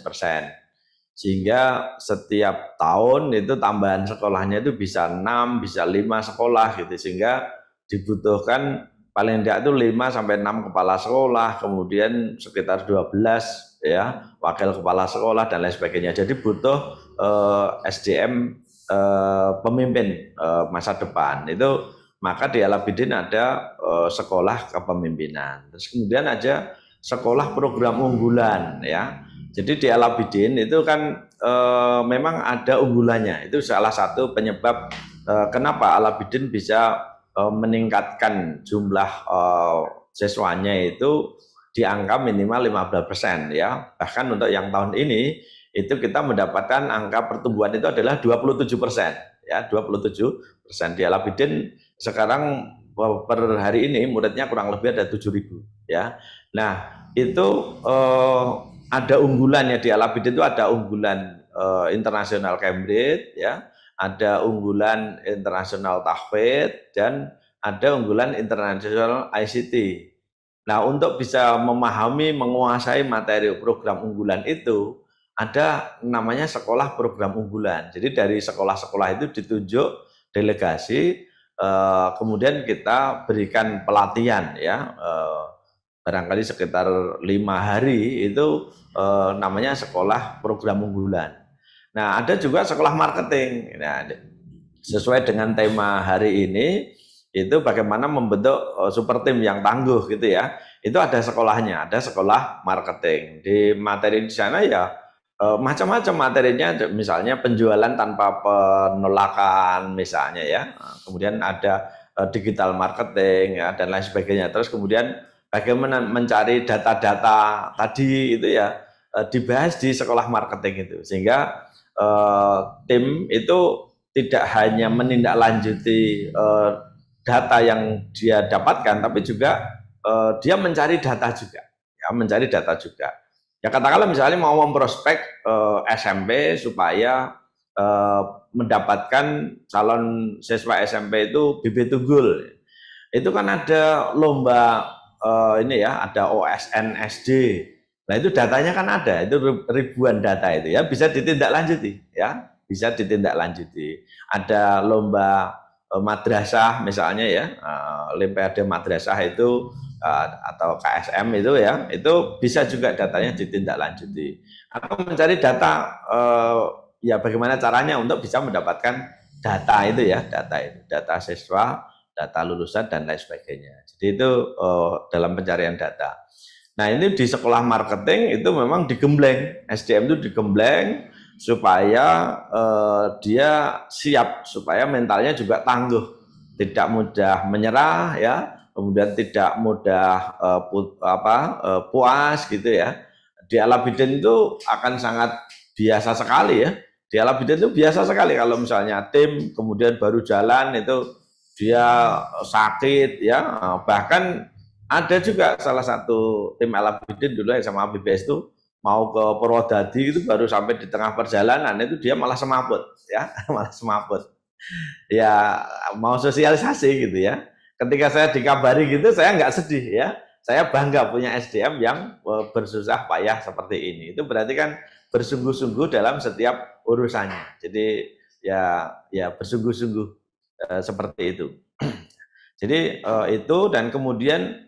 Sehingga setiap tahun itu tambahan sekolahnya itu bisa 6, bisa 5 sekolah gitu. Sehingga dibutuhkan paling tidak itu 5 sampai 6 kepala sekolah, kemudian sekitar 12 ya wakil kepala sekolah dan lain sebagainya. Jadi butuh SDM pemimpin masa depan. Itu maka di Al-Abidin ada sekolah kepemimpinan. Terus kemudian ada sekolah program unggulan ya. Jadi di Al-Abidin itu kan memang ada unggulannya. Itu salah satu penyebab kenapa Al-Abidin bisa meningkatkan jumlah siswanya itu di angka minimal 15% ya. Bahkan untuk yang tahun ini itu kita mendapatkan angka pertumbuhan itu adalah 27% ya, 27%. Di Al-Abidin sekarang per hari ini muridnya kurang lebih ada 7.000 ya. Nah, itu ada unggulannya di Al-Abidin, itu ada unggulan internasional Cambridge ya, ada unggulan internasional tahfidz, dan ada unggulan internasional ICT. Nah, untuk bisa memahami, menguasai materi program unggulan itu, ada namanya sekolah program unggulan. Jadi dari sekolah-sekolah itu ditunjuk delegasi, kemudian kita berikan pelatihan ya, barangkali sekitar 5 hari itu namanya sekolah program unggulan. Nah, ada juga sekolah marketing. Nah, sesuai dengan tema hari ini, itu bagaimana membentuk super tim yang tangguh gitu ya. Itu ada sekolahnya, ada sekolah marketing. Di materi di sana ya macam-macam materinya, misalnya penjualan tanpa penolakan misalnya ya. Kemudian ada digital marketing ya, dan lain sebagainya. Terus kemudian bagaimana mencari data-data tadi itu ya dibahas di sekolah marketing itu, sehingga tim itu tidak hanya menindaklanjuti data yang dia dapatkan, tapi juga dia mencari data juga, ya, mencari data juga. Ya katakanlah misalnya mau memprospek SMP supaya mendapatkan calon siswa SMP itu bibit unggul. Itu kan ada lomba ini ya, ada OSN SD. Nah itu datanya kan ada, itu ribuan data itu ya, bisa ditindaklanjuti ya, bisa ditindaklanjuti. Ada lomba madrasah misalnya ya, Olimpiade madrasah itu atau KSM itu ya, itu bisa juga datanya ditindaklanjuti. Atau mencari data ya bagaimana caranya untuk bisa mendapatkan data itu ya, data siswa, data lulusan dan lain sebagainya. Jadi itu dalam pencarian data. Nah ini di sekolah marketing itu memang digembleng, SDM itu digembleng supaya dia siap, supaya mentalnya juga tangguh, tidak mudah menyerah ya, kemudian tidak mudah puas gitu ya. Di Al-Abidin itu akan sangat biasa sekali ya. Di Al-Abidin itu biasa sekali kalau misalnya tim kemudian baru jalan itu dia sakit ya. Bahkan ada juga salah satu tim Al-Abidin dulu yang sama BBS itu mau ke Purwodadi itu baru sampai di tengah perjalanan itu dia malah semaput ya, malah semaput. Ya mau sosialisasi gitu ya. Ketika saya dikabari gitu, saya nggak sedih ya. Saya bangga punya SDM yang bersusah payah seperti ini. Itu berarti kan bersungguh-sungguh dalam setiap urusannya. Jadi ya bersungguh-sungguh seperti itu. Jadi itu, dan kemudian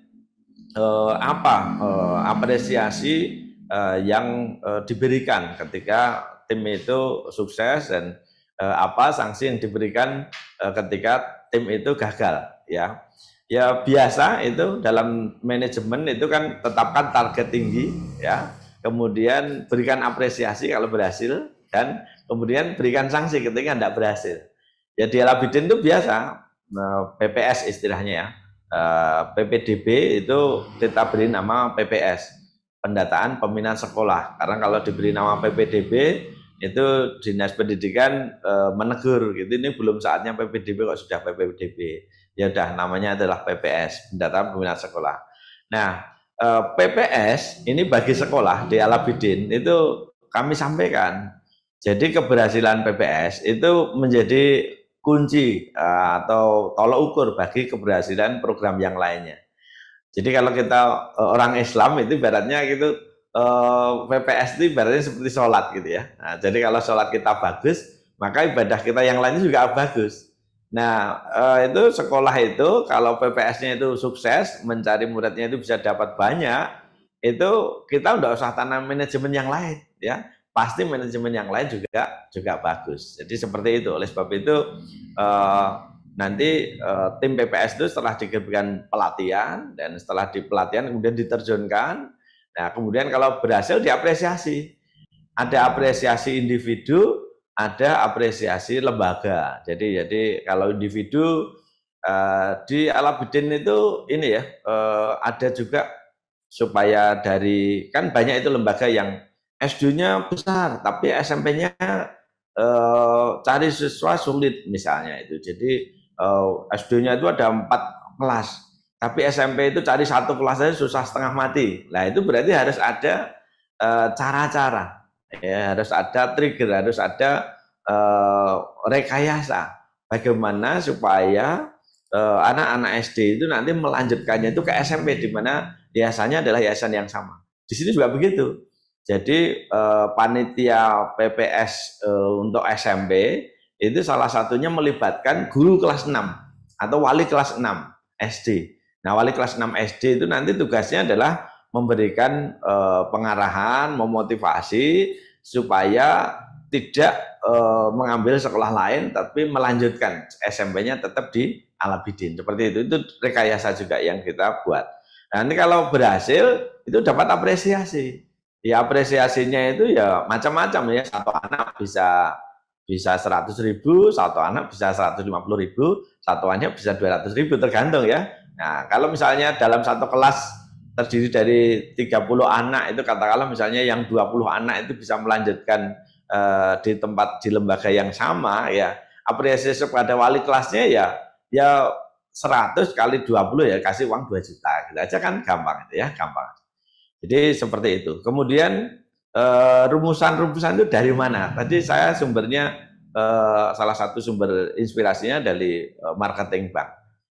apresiasi yang diberikan ketika tim itu sukses, dan apa sanksi yang diberikan ketika tim itu gagal ya. Ya biasa itu dalam manajemen itu kan, tetapkan target tinggi ya, kemudian berikan apresiasi kalau berhasil, dan kemudian berikan sanksi ketika tidak berhasil. Ya di Alabidin itu biasa, PPS istilahnya ya, PPDB itu kita beri nama PPS, pendataan pembinaan sekolah, karena kalau diberi nama PPDB itu Dinas Pendidikan menegur gitu, ini belum saatnya PPDB kok sudah PPDB. Ya udah, namanya adalah PPS, pendataan pembinaan sekolah. Nah, PPS ini bagi sekolah di Alabidin itu kami sampaikan. Jadi keberhasilan PPS itu menjadi kunci atau tolok ukur bagi keberhasilan program yang lainnya. Jadi kalau kita orang Islam itu ibaratnya gitu, PPS itu ibaratnya seperti sholat gitu ya. Nah, jadi kalau sholat kita bagus, maka ibadah kita yang lainnya juga bagus. Nah, itu sekolah itu kalau PPS-nya itu sukses, mencari muridnya itu bisa dapat banyak, itu kita udah usah tanam manajemen yang lain ya. Pasti manajemen yang lain juga bagus. Jadi seperti itu. Oleh sebab itu nanti tim PPS itu setelah diberikan pelatihan, dan setelah di pelatihan kemudian diterjunkan. Nah, kemudian kalau berhasil diapresiasi. Ada apresiasi individu, ada apresiasi lembaga. Jadi kalau individu di Alabidin itu ini ya, ada juga supaya dari, kan banyak itu lembaga yang SD-nya besar tapi SMP-nya cari siswa sulit misalnya itu. Jadi SD-nya itu ada 4 kelas, tapi SMP itu cari 1 kelas saja susah setengah mati. Nah itu berarti harus ada cara-cara. Ya, harus ada trigger, harus ada rekayasa bagaimana supaya anak-anak SD itu nanti melanjutkannya itu ke SMP, di mana yayasannya adalah yayasan yang sama. Di sini juga begitu. Jadi panitia PPS untuk SMP itu salah satunya melibatkan guru kelas 6 atau wali kelas 6 SD. Nah, wali kelas 6 SD itu nanti tugasnya adalah memberikan pengarahan, memotivasi supaya tidak mengambil sekolah lain, tapi melanjutkan SMP-nya tetap di Alabidin. Seperti itu rekayasa juga yang kita buat. Nanti kalau berhasil itu dapat apresiasi. Ya apresiasinya itu ya macam-macam ya. Satu anak bisa 100.000, satu anak bisa 150.000, satu anak bisa 200.000, tergantung ya. Nah, kalau misalnya dalam satu kelas terdiri dari 30 anak, itu katakanlah misalnya yang 20 anak itu bisa melanjutkan di lembaga yang sama ya, apresiasi kepada wali kelasnya ya 100 kali 20 ya kasih uang 2 juta gitu aja kan, gampang itu ya, gampang. Jadi seperti itu. Kemudian rumusan-rumusan itu dari mana? Tadi saya sumbernya salah satu sumber inspirasinya dari marketing bank.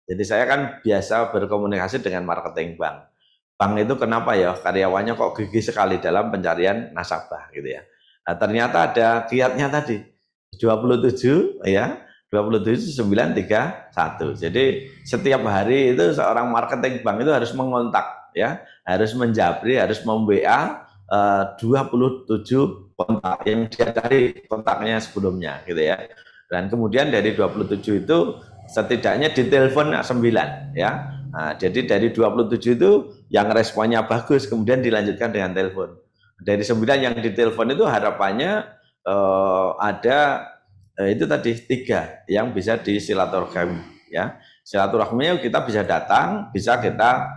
Jadi saya kan biasa berkomunikasi dengan marketing bank. Bank itu kenapa ya karyawannya kok gigih sekali dalam pencarian nasabah gitu ya. Nah, ternyata ada kiatnya tadi 27 ya, 27931. Jadi setiap hari itu seorang marketing bank itu harus mengontak ya, harus menjabri, harus mem-WA 27 kontak yang dia cari kontaknya sebelumnya gitu ya. Dan kemudian dari 27 itu setidaknya ditelepon 9 ya. Nah, jadi dari 27 itu yang responnya bagus kemudian dilanjutkan dengan telepon. Dari 9 yang ditelepon itu harapannya ada itu tadi 3 yang bisa disilaturahmi ya. Silaturahminya kita bisa datang, bisa kita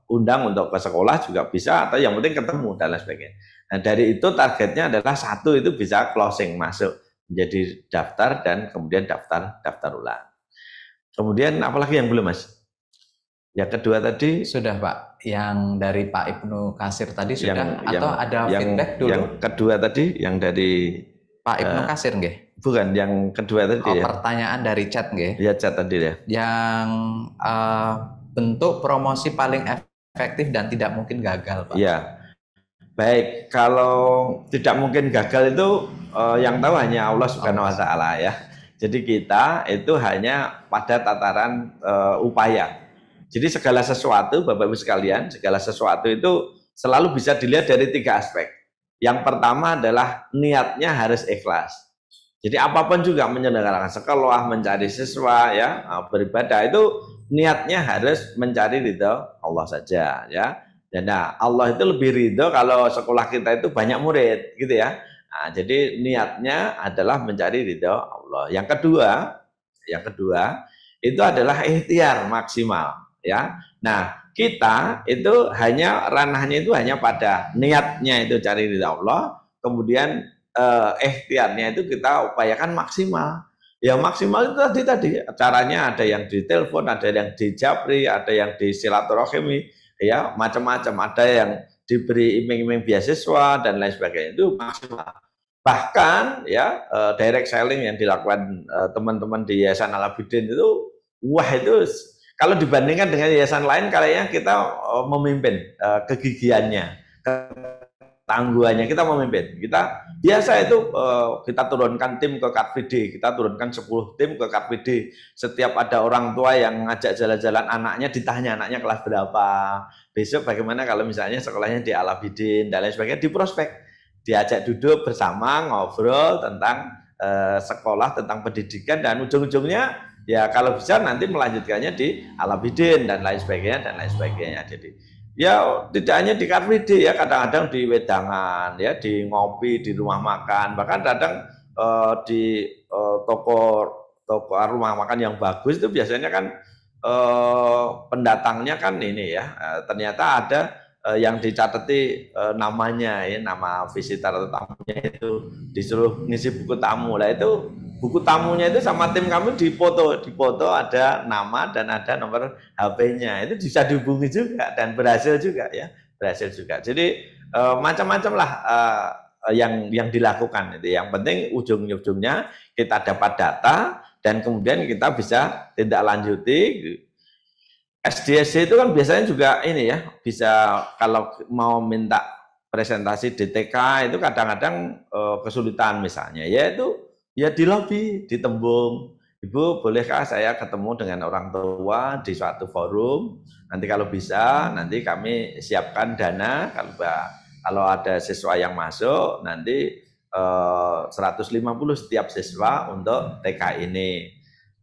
undang untuk ke sekolah juga bisa, atau yang penting ketemu dan lain sebagainya. Nah, dari itu targetnya adalah 1 itu bisa closing, masuk menjadi daftar dan kemudian daftar ulang. Kemudian apalagi yang belum, Mas? Yang kedua tadi sudah, Pak. Yang dari Pak Ibnu Katsir tadi sudah, atau ada feedback dulu? Yang kedua tadi yang dari Pak Ibnu Katsir nggih? Bukan, yang kedua tadi ya. Pertanyaan dari chat nggih. Ya, chat tadi ya. Yang bentuk promosi paling efektif dan tidak mungkin gagal, Pak. Ya. Baik, kalau tidak mungkin gagal itu yang tahu hanya Allah Subhanahu wa taala ya. Jadi kita itu hanya pada tataran upaya. Jadi segala sesuatu, Bapak Ibu sekalian, segala sesuatu itu selalu bisa dilihat dari 3 aspek. Yang pertama adalah niatnya harus ikhlas. Jadi apapun juga menyelenggarakan sekolah, mencari siswa, ya, beribadah itu niatnya harus mencari ridho Allah saja, ya. Dan Allah itu lebih ridho kalau sekolah kita itu banyak murid, gitu ya. Nah, jadi niatnya adalah mencari ridho Allah. Yang kedua itu adalah ikhtiar maksimal, ya. Nah, kita itu hanya ranahnya itu hanya pada niatnya itu cari ridho Allah, kemudian ikhtiarnya itu kita upayakan maksimal. Ya maksimal itu tadi caranya ada yang di telepon, ada yang di japri, ada yang di silaturahmi, ya macam-macam, ada yang diberi iming-iming beasiswa dan lain sebagainya, itu maksimal. Bahkan ya direct selling yang dilakukan teman-teman di Yayasan Al-Abidin itu, wah itu kalau dibandingkan dengan yayasan lain kayaknya kita memimpin kegigihannya, tangguhannya kita memimpin. Kita biasa itu kita turunkan tim ke Car Free Day, kita turunkan 10 tim ke Car Free Day. Setiap ada orang tua yang ngajak jalan-jalan anaknya, ditanya anaknya kelas berapa, besok bagaimana kalau misalnya sekolahnya di Al-Abidin dan lain sebagainya, di prospek, diajak duduk bersama ngobrol tentang sekolah, tentang pendidikan, dan ujung-ujungnya ya kalau bisa nanti melanjutkannya di Al-Abidin dan lain sebagainya. Jadi ya tidak hanya di Car Free Day ya, kadang-kadang di wedangan, ya di ngopi, di rumah makan, bahkan kadang di toko rumah makan yang bagus itu biasanya kan pendatangnya kan ini ya, ternyata ada yang dicatati namanya ya, nama visitor atau tamunya itu disuruh ngisi buku tamu. Lah itu buku tamunya itu sama tim kami difoto ada nama dan ada nomor HP-nya, itu bisa dihubungi juga dan berhasil juga ya, Jadi macam-macam lah yang dilakukan itu. Yang penting ujung-ujungnya kita dapat data dan kemudian kita bisa tindak lanjuti. SDSC itu kan biasanya juga ini ya, bisa kalau mau minta presentasi DTK itu kadang-kadang kesulitan misalnya, yaitu ya di lobi, di tembung, Ibu bolehkah saya ketemu dengan orang tua di suatu forum, nanti kalau bisa nanti kami siapkan dana, kalau ada siswa yang masuk nanti 150 setiap siswa untuk TK ini.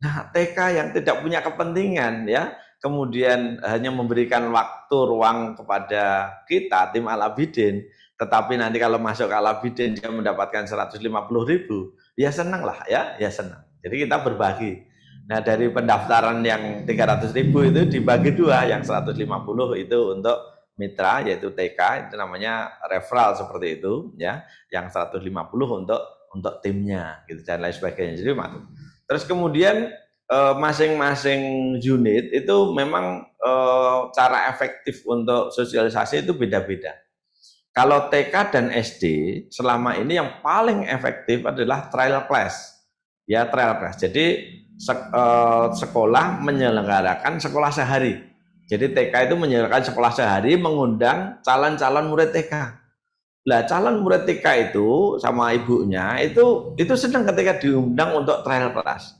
Nah TK yang tidak punya kepentingan ya, kemudian hanya memberikan waktu ruang kepada kita tim Al-Abidin, tetapi nanti kalau masuk ke Al-Abidin dia mendapatkan 150.000, ya senang lah ya senang. Jadi kita berbagi. Nah dari pendaftaran yang 300.000 itu dibagi 2, yang 150 itu untuk mitra yaitu TK, itu namanya referral seperti itu ya, yang 150 untuk timnya gitu dan lain sebagainya. Jadi terus kemudian masing-masing unit itu memang cara efektif untuk sosialisasi itu beda-beda. Kalau TK dan SD selama ini yang paling efektif adalah trial class. Ya, trial class. Jadi sekolah menyelenggarakan sekolah sehari. Jadi TK itu menyelenggarakan sekolah sehari, mengundang calon-calon murid TK. Lah calon murid TK itu sama ibunya itu senang ketika diundang untuk trial class.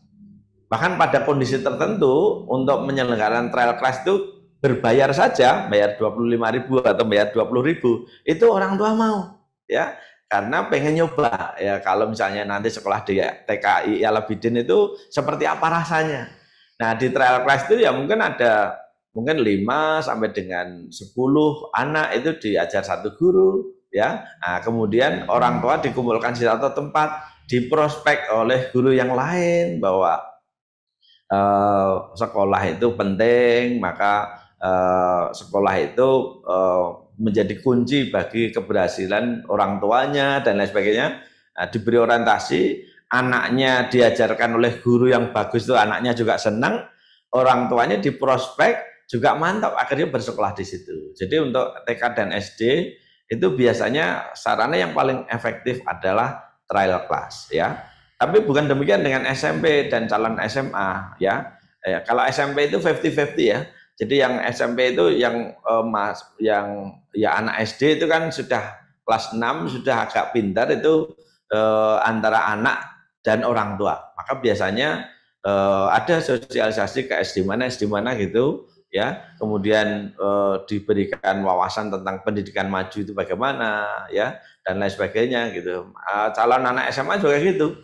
Bahkan pada kondisi tertentu untuk menyelenggarakan trial class itu berbayar saja, bayar 25.000 atau bayar 20.000, itu orang tua mau, ya, karena pengen nyoba, ya, kalau misalnya nanti sekolah di TKI Al-Abidin itu seperti apa rasanya. Nah di trial class itu ya mungkin ada 5 sampai dengan 10 anak itu diajar satu guru, ya. Nah kemudian orang tua dikumpulkan di satu tempat, diprospek oleh guru yang lain bahwa sekolah itu penting, maka sekolah itu menjadi kunci bagi keberhasilan orang tuanya dan lain sebagainya. Nah, diberi orientasi, anaknya diajarkan oleh guru yang bagus itu anaknya juga senang, orang tuanya diprospek juga mantap, akhirnya bersekolah di situ. Jadi untuk TK dan SD itu biasanya sarana yang paling efektif adalah trial class ya. Tapi bukan demikian dengan SMP dan calon SMA ya. Kalau SMP itu 50-50 ya. Jadi yang SMP itu yang yang ya anak SD itu kan sudah kelas 6 sudah agak pintar itu antara anak dan orang tua. Maka biasanya ada sosialisasi ke SD mana gitu ya. Kemudian diberikan wawasan tentang pendidikan maju itu bagaimana ya dan lain sebagainya gitu. Calon anak SMA juga gitu.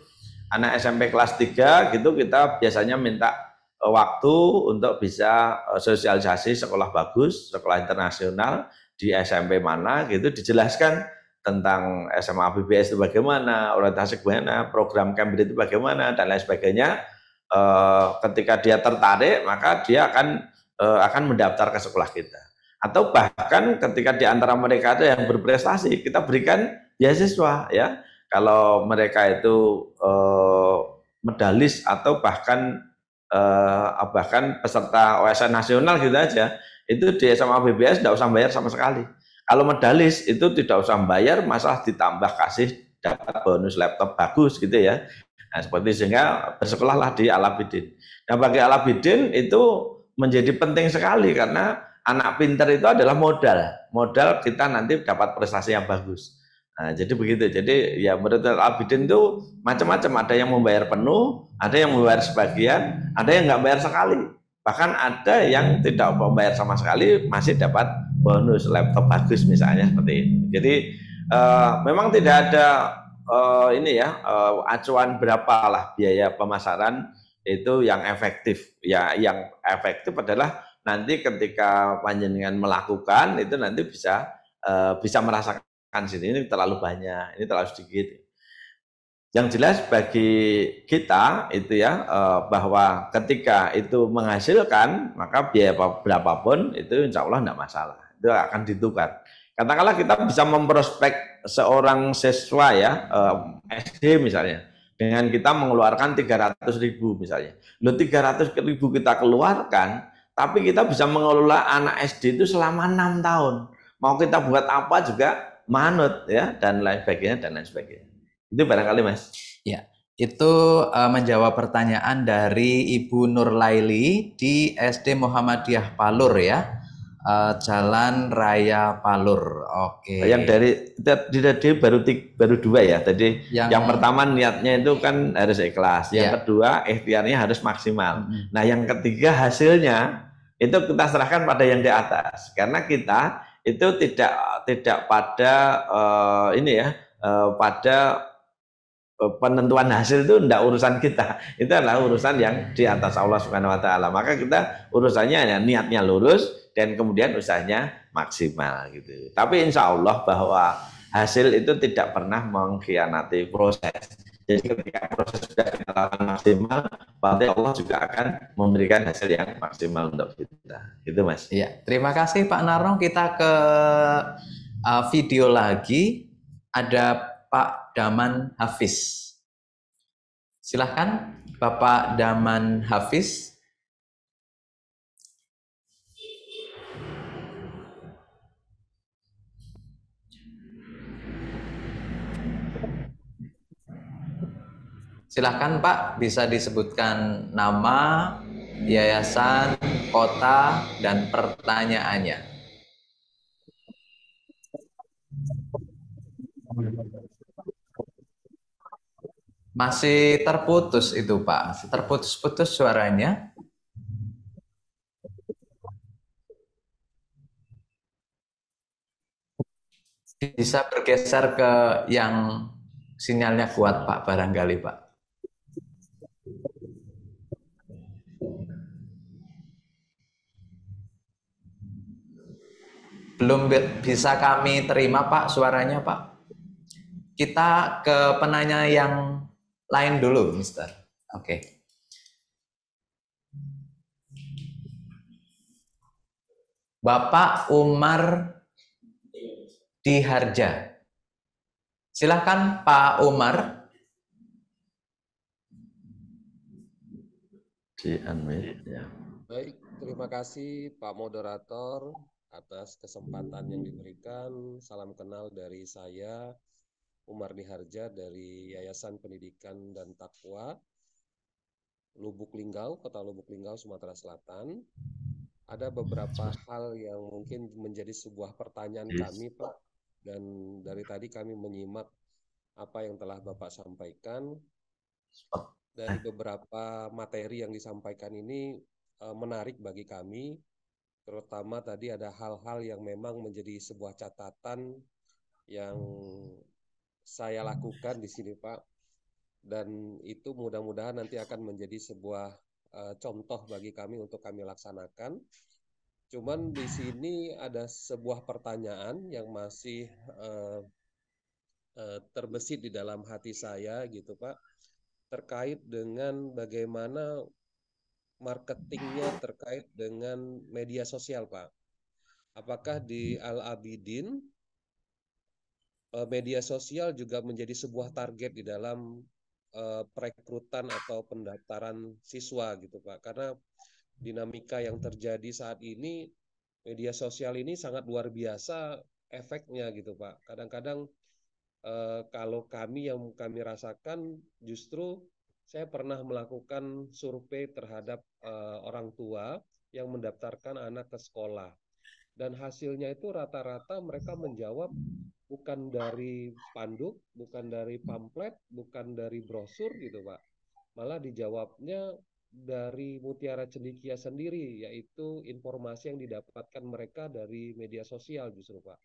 Anak SMP kelas 3 gitu kita biasanya minta waktu untuk bisa sosialisasi sekolah bagus, sekolah internasional di SMP mana gitu dijelaskan tentang SMA BBS itu bagaimana, orientasi bagaimana, program Cambridge itu bagaimana dan lain sebagainya. Ketika dia tertarik maka dia akan mendaftar ke sekolah kita. Atau bahkan ketika di antara mereka ada yang berprestasi, kita berikan beasiswa ya. Kalau mereka itu medalis atau bahkan peserta OSN nasional gitu aja, itu di SMA BBS tidak usah bayar sama sekali. Kalau medalis itu tidak usah bayar, masalah ditambah kasih dapat bonus laptop bagus gitu ya. Nah, seperti sehingga bersekolahlah di Al-Abidin. Nah, bagi Al-Abidin itu menjadi penting sekali karena anak pintar itu adalah modal kita nanti dapat prestasi yang bagus. Nah, jadi begitu. Jadi ya menurut Al-Abidin itu macam-macam. Ada yang membayar penuh, ada yang membayar sebagian, ada yang nggak bayar sekali. Bahkan ada yang tidak membayar sama sekali masih dapat bonus laptop bagus misalnya seperti itu. Jadi memang tidak ada acuan berapalah biaya pemasaran itu yang efektif. Ya, yang efektif adalah nanti ketika panjenengan melakukan itu nanti bisa merasakan sini ini terlalu banyak, ini terlalu sedikit. Yang jelas bagi kita itu ya bahwa ketika itu menghasilkan maka biaya berapapun itu insya Allah tidak masalah, itu akan ditukar. Katakanlah kita bisa memprospek seorang siswa ya SD misalnya dengan kita mengeluarkan 300.000 misalnya. Loh 300.000 kita keluarkan, tapi kita bisa mengelola anak SD itu selama 6 tahun. Mau kita buat apa juga manut ya dan lain sebagainya. Itu barangkali Mas. Ya, itu menjawab pertanyaan dari Ibu Nurlaili di SD Muhammadiyah Palur ya. Jalan Raya Palur. Oke. Yang dari baru dua ya. Tadi yang pertama niatnya itu kan harus ikhlas. Yang kedua ikhtiarnya harus maksimal. Nah, yang ketiga hasilnya itu kita serahkan pada yang di atas. Karena kita itu tidak pada pada penentuan hasil itu tidak urusan kita, itu adalah urusan yang di atas Allah Subhanahu Wa Taala. Maka kita urusannya ya niatnya lurus dan kemudian usahanya maksimal gitu. Tapi insya Allah bahwa hasil itu tidak pernah mengkhianati proses. Jadi ketika proses sudah kita lakukan maksimal, berarti Allah juga akan memberikan hasil yang maksimal untuk kita. Gitu Mas. Iya, terima kasih Pak Narno. Kita ke video lagi. Ada Pak Daman Hafiz. Silahkan Bapak Daman Hafiz. Silahkan Pak, bisa disebutkan nama, yayasan, kota, dan pertanyaannya. Masih terputus itu Pak, terputus-putus suaranya. Bisa bergeser ke yang sinyalnya kuat Pak, barangkali Pak. Belum bisa kami terima Pak suaranya Pak. Kita ke penanya yang lain dulu, Mister. Oke. Bapak Umar Diharja. Silahkan Pak Umar. Ya. Baik, terima kasih Pak Moderator atas kesempatan yang diberikan. Salam kenal dari saya, Umar Diharja dari Yayasan Pendidikan dan Takwa Lubuk Linggau, Kota Lubuk Linggau, Sumatera Selatan. Ada beberapa hal yang mungkin menjadi sebuah pertanyaan kami, Pak. Dan dari tadi kami menyimak apa yang telah Bapak sampaikan. Dari beberapa materi yang disampaikan ini menarik bagi kami. Terutama tadi ada hal-hal yang memang menjadi sebuah catatan yang saya lakukan di sini, Pak. Dan itu mudah-mudahan nanti akan menjadi sebuah contoh bagi kami untuk kami laksanakan. Cuman di sini ada sebuah pertanyaan yang masih terbesit di dalam hati saya gitu, Pak, terkait dengan bagaimana marketingnya terkait dengan media sosial, Pak. Apakah di Al-Abidin media sosial juga menjadi sebuah target di dalam perekrutan atau pendaftaran siswa gitu, Pak? Karena dinamika yang terjadi saat ini, media sosial ini sangat luar biasa efeknya gitu, Pak. Kadang-kadang kalau kami yang kami rasakan, justru saya pernah melakukan survei terhadap orang tua yang mendaftarkan anak ke sekolah. Dan hasilnya itu rata-rata mereka menjawab bukan dari spanduk, bukan dari pamflet, bukan dari brosur gitu, Pak. Malah dijawabnya dari Mutiara Cendekia sendiri, yaitu informasi yang didapatkan mereka dari media sosial justru, Pak.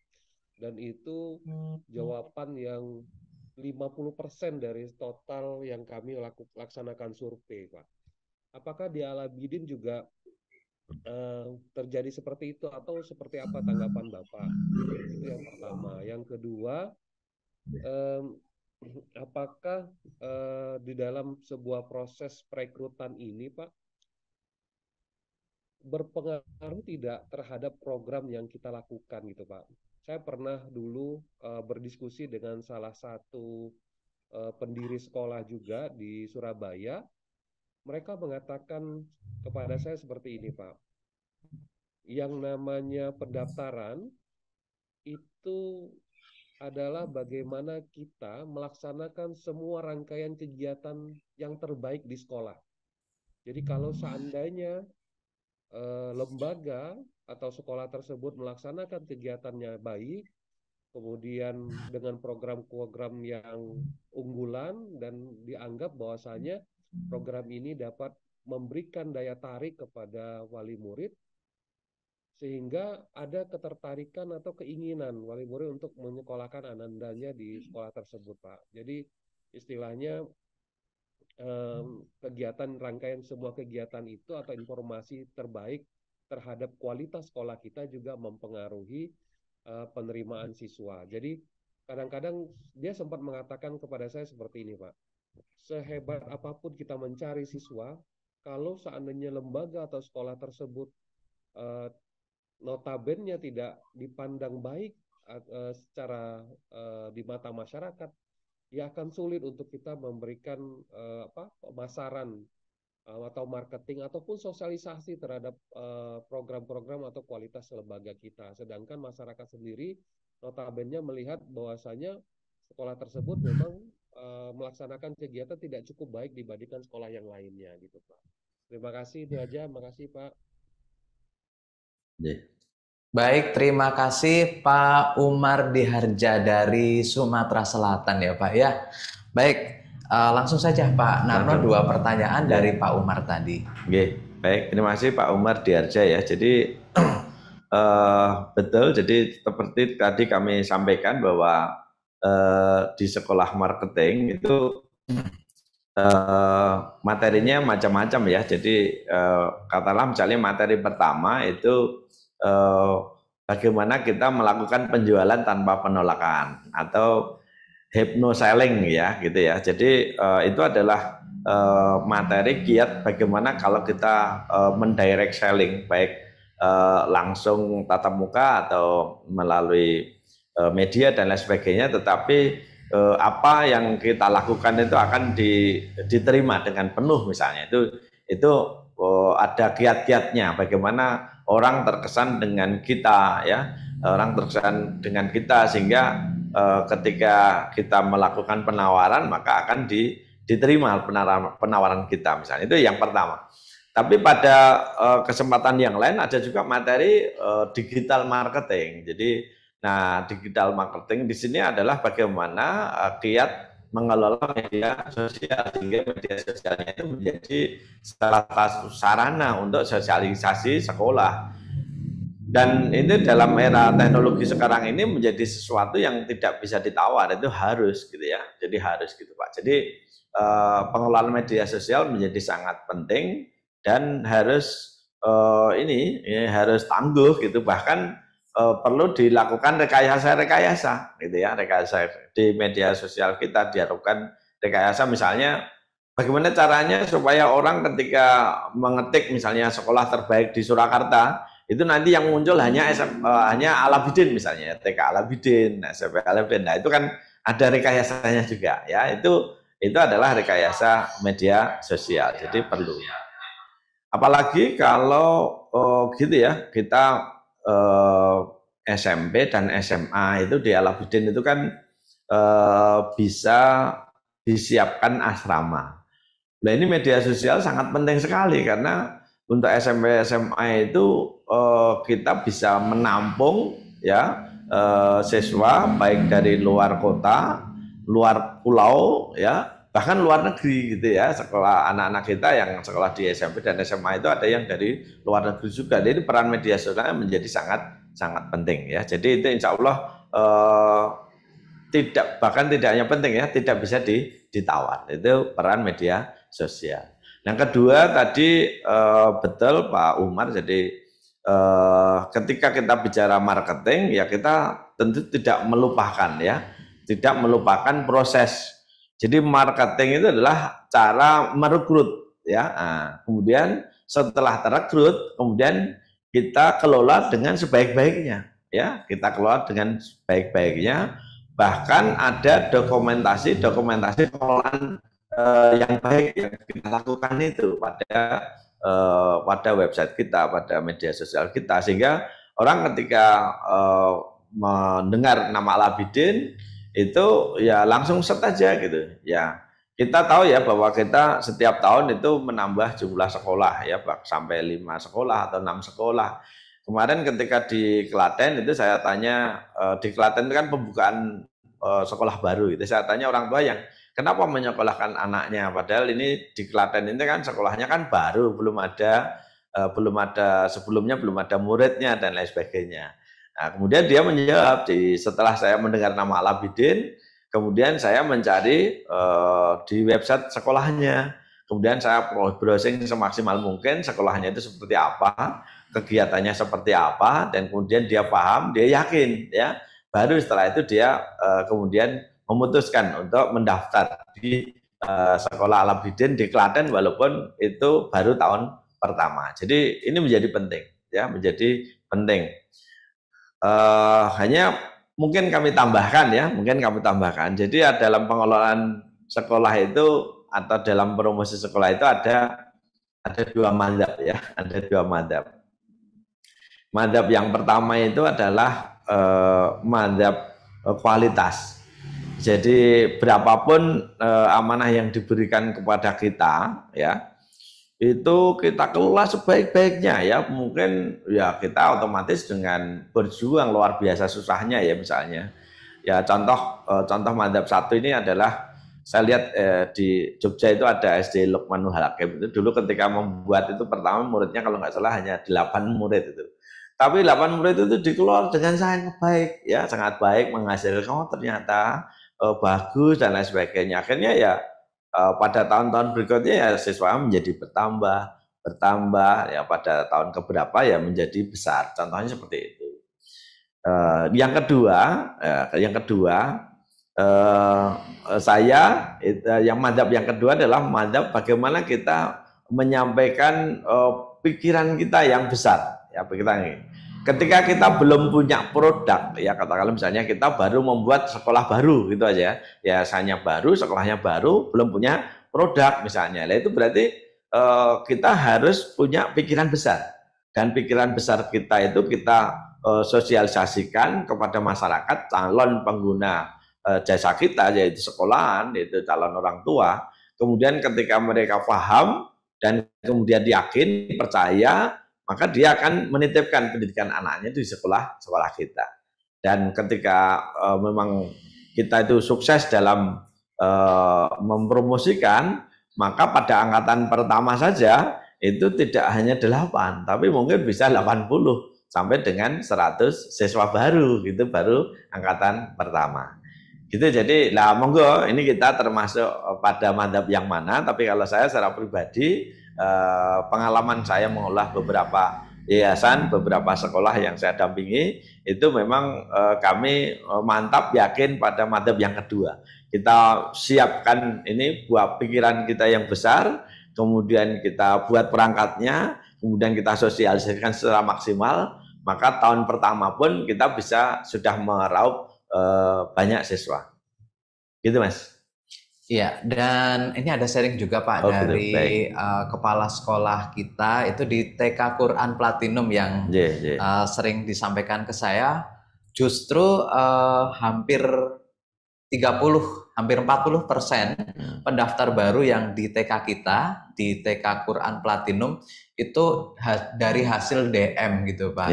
Dan itu jawaban yang 50% dari total yang kami laksanakan survei, Pak. Apakah di Al-Abidin juga terjadi seperti itu atau seperti apa tanggapan Bapak? Itu yang pertama. Yang kedua, apakah di dalam sebuah proses perekrutan ini, Pak, berpengaruh tidak terhadap program yang kita lakukan gitu, Pak? Saya pernah dulu berdiskusi dengan salah satu pendiri sekolah juga di Surabaya. Mereka mengatakan kepada saya seperti ini, Pak. Yang namanya pendaftaran itu adalah bagaimana kita melaksanakan semua rangkaian kegiatan yang terbaik di sekolah. Jadi kalau seandainya lembaga atau sekolah tersebut melaksanakan kegiatannya baik, kemudian dengan program-program yang unggulan dan dianggap bahwasanya program ini dapat memberikan daya tarik kepada wali murid, sehingga ada ketertarikan atau keinginan wali murid untuk menyekolahkan anandanya di sekolah tersebut, Pak. Jadi istilahnya kegiatan rangkaian sebuah kegiatan itu atau informasi terbaik terhadap kualitas sekolah kita juga mempengaruhi penerimaan siswa. Jadi kadang-kadang dia sempat mengatakan kepada saya seperti ini, Pak. Sehebat apapun kita mencari siswa, kalau seandainya lembaga atau sekolah tersebut notabene tidak dipandang baik secara di mata masyarakat, ya akan sulit untuk kita memberikan pemasaran atau marketing ataupun sosialisasi terhadap program-program atau kualitas lembaga kita. Sedangkan masyarakat sendiri notabene melihat bahwasanya sekolah tersebut memang melaksanakan kegiatan tidak cukup baik dibandingkan sekolah yang lainnya gitu, Pak. Terima kasih, itu aja. Makasih, Pak. Baik, terima kasih Pak Umar Diharja dari Sumatera Selatan ya Pak ya. Baik, langsung saja Pak Narno, dua pertanyaan dari Pak Umar tadi. Oke, baik, terima kasih Pak Umar Diharja ya. Jadi betul, jadi seperti tadi kami sampaikan bahwa di sekolah marketing itu materinya macam-macam ya. Jadi katakanlah misalnya materi pertama itu bagaimana kita melakukan penjualan tanpa penolakan atau hypno-selling ya gitu ya. Jadi itu adalah materi giat bagaimana kalau kita mendirect selling baik langsung tatap muka atau melalui media dan lain sebagainya, tetapi apa yang kita lakukan itu akan diterima dengan penuh misalnya. Itu ada kiat-kiatnya bagaimana orang terkesan dengan kita ya, orang terkesan dengan kita sehingga ketika kita melakukan penawaran maka akan diterima penawaran kita misalnya. Itu yang pertama. Tapi pada kesempatan yang lain ada juga materi digital marketing. Jadi, nah digital marketing di sini adalah bagaimana kiat mengelola media sosial sehingga media sosialnya itu menjadi salah satu sarana untuk sosialisasi sekolah. Dan ini dalam era teknologi sekarang ini menjadi sesuatu yang tidak bisa ditawar, itu harus gitu ya. Jadi harus gitu Pak. Jadi pengelolaan media sosial menjadi sangat penting dan harus ini harus tangguh gitu. Bahkan perlu dilakukan rekayasa gitu ya. Rekayasa di media sosial kita diharapkan rekayasa, misalnya bagaimana caranya supaya orang ketika mengetik misalnya sekolah terbaik di Surakarta itu nanti yang muncul hanya Alabidin misalnya, TK Alabidin, SMP Alabidin. Nah itu kan ada rekayasanya juga ya. Itu adalah rekayasa media sosial. Jadi perlu. Apalagi kalau gitu ya, kita SMP dan SMA itu di Alabidin itu kan bisa disiapkan asrama. Nah ini media sosial sangat penting sekali karena untuk SMP SMA itu kita bisa menampung ya siswa baik dari luar kota, luar pulau ya, bahkan luar negeri gitu ya. Sekolah anak-anak kita yang sekolah di SMP dan SMA itu ada yang dari luar negeri juga. Jadi peran media sosial menjadi sangat penting ya. Jadi itu insya Allah tidak hanya penting ya, tidak bisa ditawar. Itu peran media sosial. Yang kedua tadi betul Pak Umar, jadi ketika kita bicara marketing ya kita tentu tidak melupakan proses. Jadi marketing itu adalah cara merekrut ya. Nah, kemudian setelah terekrut kemudian kita kelola dengan sebaik-baiknya ya, kita kelola dengan sebaik-baiknya. Bahkan ada dokumentasi pengelolaan yang baik yang kita lakukan itu pada website kita, pada media sosial kita, sehingga orang ketika mendengar nama Alabidin itu ya langsung set aja gitu ya. Kita tahu ya bahwa kita setiap tahun itu menambah jumlah sekolah ya, sampai 5 sekolah atau 6 sekolah. Kemarin ketika di Klaten itu saya tanya, di Klaten itu kan pembukaan sekolah baru gitu. Saya tanya orang tua yang kenapa menyekolahkan anaknya, padahal ini di Klaten ini kan sekolahnya kan baru, belum ada sebelumnya belum ada muridnya dan lain sebagainya. Nah, kemudian dia menjawab, setelah saya mendengar nama Alabidin, kemudian saya mencari di website sekolahnya, kemudian saya browsing semaksimal mungkin sekolahnya itu seperti apa, kegiatannya seperti apa, dan kemudian dia paham, dia yakin ya. Baru setelah itu dia kemudian memutuskan untuk mendaftar di sekolah Alabidin di Klaten walaupun itu baru tahun pertama. Jadi ini menjadi penting ya, menjadi penting. Hanya mungkin kami tambahkan. Jadi dalam pengelolaan sekolah itu atau dalam promosi sekolah itu ada 2 madzhab ya, ada 2 madzhab. Madzhab yang pertama itu adalah madzhab kualitas. Jadi berapapun amanah yang diberikan kepada kita ya, itu kita kelola sebaik-baiknya ya. Mungkin ya kita otomatis dengan berjuang luar biasa susahnya ya, misalnya ya contoh madzhab 1 ini adalah saya lihat di Jogja itu ada SD Lukmanul Hakim. Itu dulu ketika membuat itu pertama muridnya kalau nggak salah hanya 8 murid itu. Tapi 8 murid itu dikelola dengan sangat baik ya, sangat baik, menghasilkan ternyata bagus dan lain sebagainya. Akhirnya ya pada tahun-tahun berikutnya ya siswa menjadi bertambah ya, pada tahun keberapa ya menjadi besar. Contohnya seperti itu. Yang kedua yang madzhab yang kedua adalah madzhab bagaimana kita menyampaikan pikiran kita yang besar ya, pikiran ini. Ketika kita belum punya produk ya, katakanlah misalnya kita baru membuat sekolah baru gitu aja ya, hanya baru, sekolahnya baru, belum punya produk misalnya. Nah, itu berarti kita harus punya pikiran besar, dan pikiran besar kita itu kita sosialisasikan kepada masyarakat calon pengguna jasa kita, yaitu sekolahan, yaitu calon orang tua. Kemudian ketika mereka paham dan kemudian yakin, percaya, maka dia akan menitipkan pendidikan anaknya di sekolah kita. Dan ketika memang kita itu sukses dalam mempromosikan, maka pada angkatan pertama saja itu tidak hanya 8, tapi mungkin bisa 80 sampai dengan 100 siswa baru, gitu, baru angkatan pertama. Gitu. Jadi lah monggo, ini kita termasuk pada madhab yang mana, tapi kalau saya secara pribadi pengalaman saya mengolah beberapa yayasan, beberapa sekolah yang saya dampingi, itu memang kami mantap yakin pada madhab yang kedua. Kita siapkan ini buat pikiran kita yang besar, kemudian kita buat perangkatnya, kemudian kita sosialisasikan secara maksimal, maka tahun pertama pun kita bisa sudah meraup banyak siswa. Gitu, Mas. Iya, dan ini ada sharing juga Pak dari kepala sekolah kita itu di TK Quran Platinum yang sering disampaikan ke saya. Justru hampir 40% pendaftar baru yang di TK kita, di TK Quran Platinum itu dari hasil DM gitu Pak,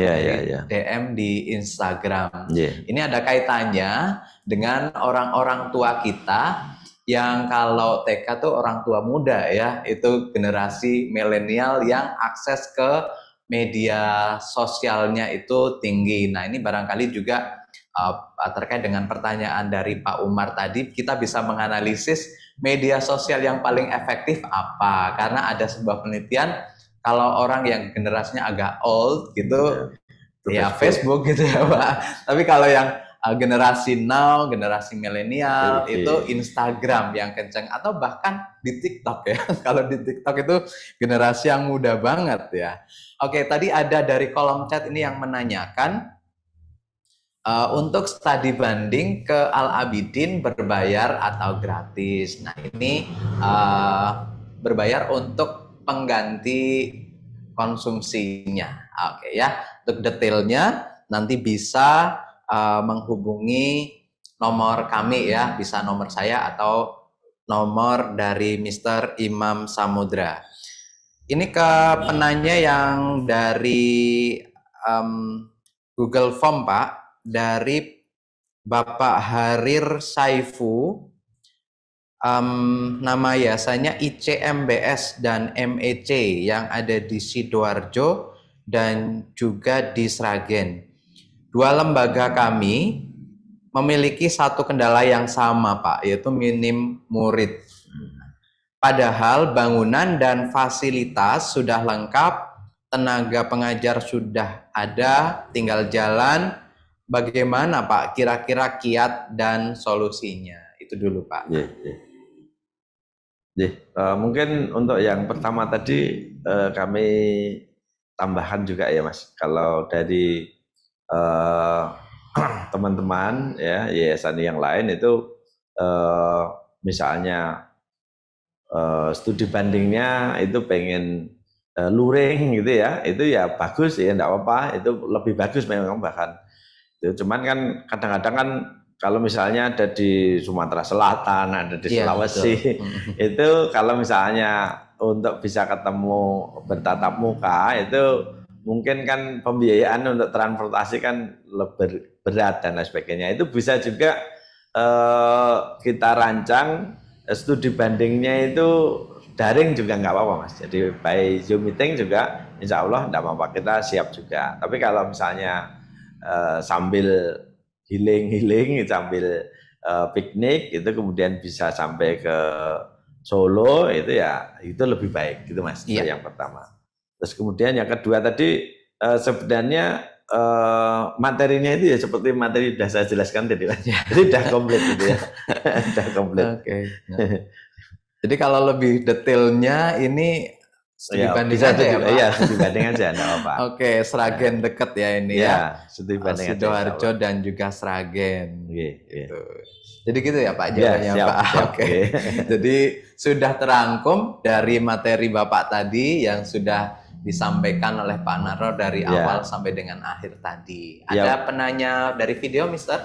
DM di Instagram. Ini ada kaitannya dengan orang-orang tua kita yang kalau TK tuh orang tua muda ya, itu generasi milenial yang akses ke media sosialnya itu tinggi. Nah ini barangkali juga terkait dengan pertanyaan dari Pak Umar tadi, kita bisa menganalisis media sosial yang paling efektif apa, karena ada sebuah penelitian kalau orang yang generasinya agak old gitu ya Facebook gitu ya Pak, tapi kalau yang generasi now, generasi milenial itu Instagram yang kenceng, atau bahkan di TikTok ya. Kalau di TikTok itu generasi yang muda banget ya. Oke, tadi ada dari kolom chat ini yang menanyakan untuk studi banding ke Al-Abidin berbayar atau gratis. Nah ini berbayar untuk pengganti konsumsinya. Oke ya, untuk detailnya nanti bisa menghubungi nomor kami ya, bisa nomor saya atau nomor dari Mr. Imam Samudra. Ini ke penanya yang dari Google Form Pak, dari Bapak Harir Saifu, nama yayasannya ICMBS dan MEC yang ada di Sidoarjo dan juga di Sragen. Dua lembaga kami memiliki satu kendala yang sama Pak, yaitu minim murid. Padahal bangunan dan fasilitas sudah lengkap, tenaga pengajar sudah ada, tinggal jalan. Bagaimana Pak kira-kira kiat dan solusinya? Itu dulu Pak. Mungkin untuk yang pertama tadi kami tambahkan juga ya Mas, kalau dari teman-teman ya yayasan yang lain itu misalnya studi bandingnya itu pengen luring gitu ya, itu ya bagus ya, enggak apa-apa, itu lebih bagus memang bahkan. Itu cuman kan kadang-kadang kan kalau misalnya ada di Sumatera Selatan, ada di Sulawesi, itu kalau misalnya untuk bisa ketemu bertatap muka itu mungkin kan pembiayaan untuk transportasi kan lebih berat dan lain sebagainya. Itu bisa juga kita rancang studi bandingnya itu daring juga nggak apa-apa Mas. Jadi by Zoom meeting juga insya Allah nggak apa-apa, kita siap juga. Tapi kalau misalnya sambil healing sambil piknik itu kemudian bisa sampai ke Solo, itu ya itu lebih baik gitu Mas. Itu yang pertama. Terus kemudian yang kedua tadi sebenarnya materinya itu ya seperti materi sudah saya jelaskan tadi Mas. Jadi sudah komplit gitu ya. Sudah komplit. Jadi kalau lebih detailnya ini bisa aja ya Pak? Iya, studi banding aja, enggak apa-apa. Sragen deket ya ini ya. Studi banding Sidoarjo dan juga Sragen. Gitu. Jadi gitu ya Pak jawabannya Pak. Jadi sudah terangkum dari materi Bapak tadi yang sudah disampaikan oleh Pak Narto dari Ya. awal sampai dengan akhir tadi. Ya. Ada penanya dari video, Mister?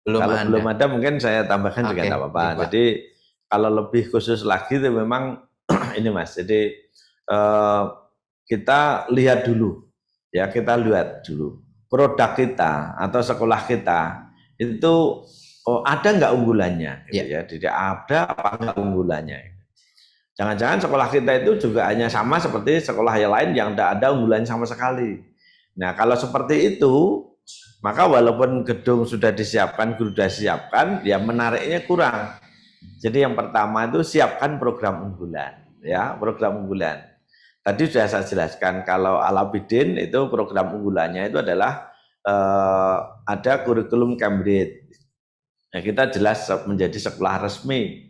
Belum Kalau ada. belum ada mungkin saya tambahkan juga Oke, tidak apa-apa. baik, Pak. Jadi kalau lebih khusus lagi itu memang ini Mas. Jadi kita lihat dulu, ya kita lihat dulu produk kita atau sekolah kita itu ada nggak unggulannya, gitu ya. Jadi ada apa nggak unggulannya? Jangan-jangan sekolah kita itu juga hanya sama seperti sekolah yang lain yang tidak ada unggulan sama sekali. Nah kalau seperti itu, maka walaupun gedung sudah disiapkan, guru sudah disiapkan, ya menariknya kurang. Jadi yang pertama itu siapkan program unggulan, ya program unggulan. Tadi sudah saya jelaskan kalau Al-Abidin itu program unggulannya itu adalah ada kurikulum Cambridge. Nah, kita jelas menjadi sekolah resmi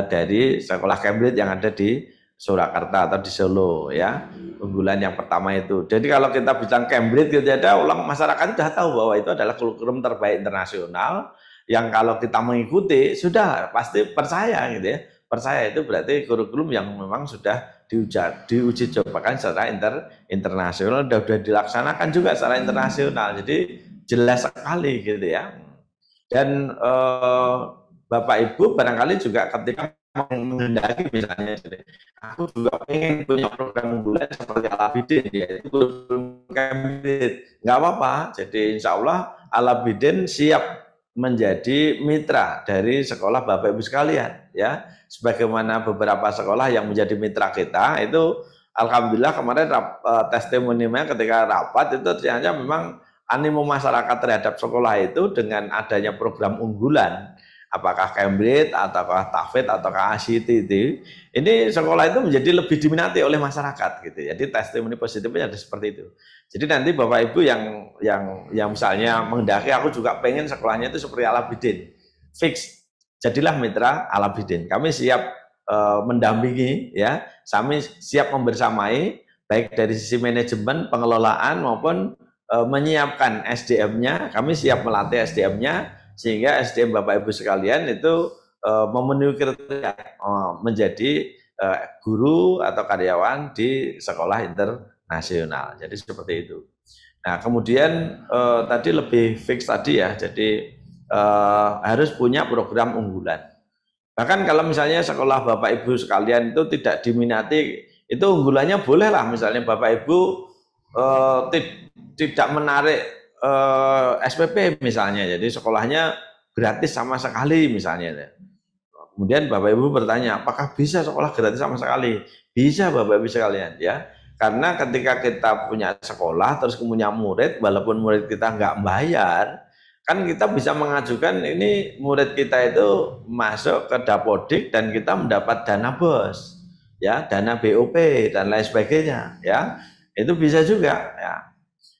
dari sekolah Cambridge yang ada di Surakarta atau di Solo, ya unggulan yang pertama itu. Jadi kalau kita bilang Cambridge gitu ada ulang masyarakat sudah tahu bahwa itu adalah kurikulum terbaik internasional yang kalau kita mengikuti sudah pasti percaya gitu ya. Percaya itu berarti kurikulum yang memang sudah diuji cobakan secara internasional, sudah dilaksanakan juga secara internasional. Jadi jelas sekali gitu ya. Dan Bapak Ibu barangkali juga ketika menghendaki misalnya, aku juga pengen punya program unggulan seperti Al-Abidin, yaitu kurikulum Cambridge, nggak apa-apa. Jadi insya Allah Al-Abidin siap menjadi mitra dari sekolah Bapak Ibu sekalian, ya. Sebagaimana beberapa sekolah yang menjadi mitra kita itu, alhamdulillah kemarin testimoninya ketika rapat itu ternyata memang animo masyarakat terhadap sekolah itu dengan adanya program unggulan, apakah Cambridge ataukah TAFID ataukah ACT itu, ini sekolah itu menjadi lebih diminati oleh masyarakat gitu. Jadi testimoni positifnya ada seperti itu. Jadi nanti Bapak Ibu yang misalnya menghendaki aku juga pengen sekolahnya itu seperti Al-Abidin, fix jadilah mitra Al-Abidin. Kami siap mendampingi, ya, kami siap membersamai baik dari sisi manajemen, pengelolaan maupun menyiapkan SDM-nya. Kami siap melatih SDM-nya sehingga SDM Bapak Ibu sekalian itu memenuhi kriteria menjadi guru atau karyawan di sekolah internasional. Jadi seperti itu. Nah kemudian tadi lebih fix tadi ya, jadi harus punya program unggulan. Bahkan kalau misalnya sekolah Bapak Ibu sekalian itu tidak diminati, itu unggulannya bolehlah misalnya Bapak Ibu tidak menarik SPP misalnya, jadi sekolahnya gratis sama sekali misalnya. Kemudian Bapak Ibu bertanya, apakah bisa sekolah gratis sama sekali? Bisa Bapak Ibu sekalian, ya. Karena ketika kita punya sekolah terus kemudian murid, walaupun murid kita nggak bayar, kan kita bisa mengajukan ini murid kita itu masuk ke Dapodik dan kita mendapat dana BOS, ya, dana BOP dan lain sebagainya, ya. Itu bisa juga, ya.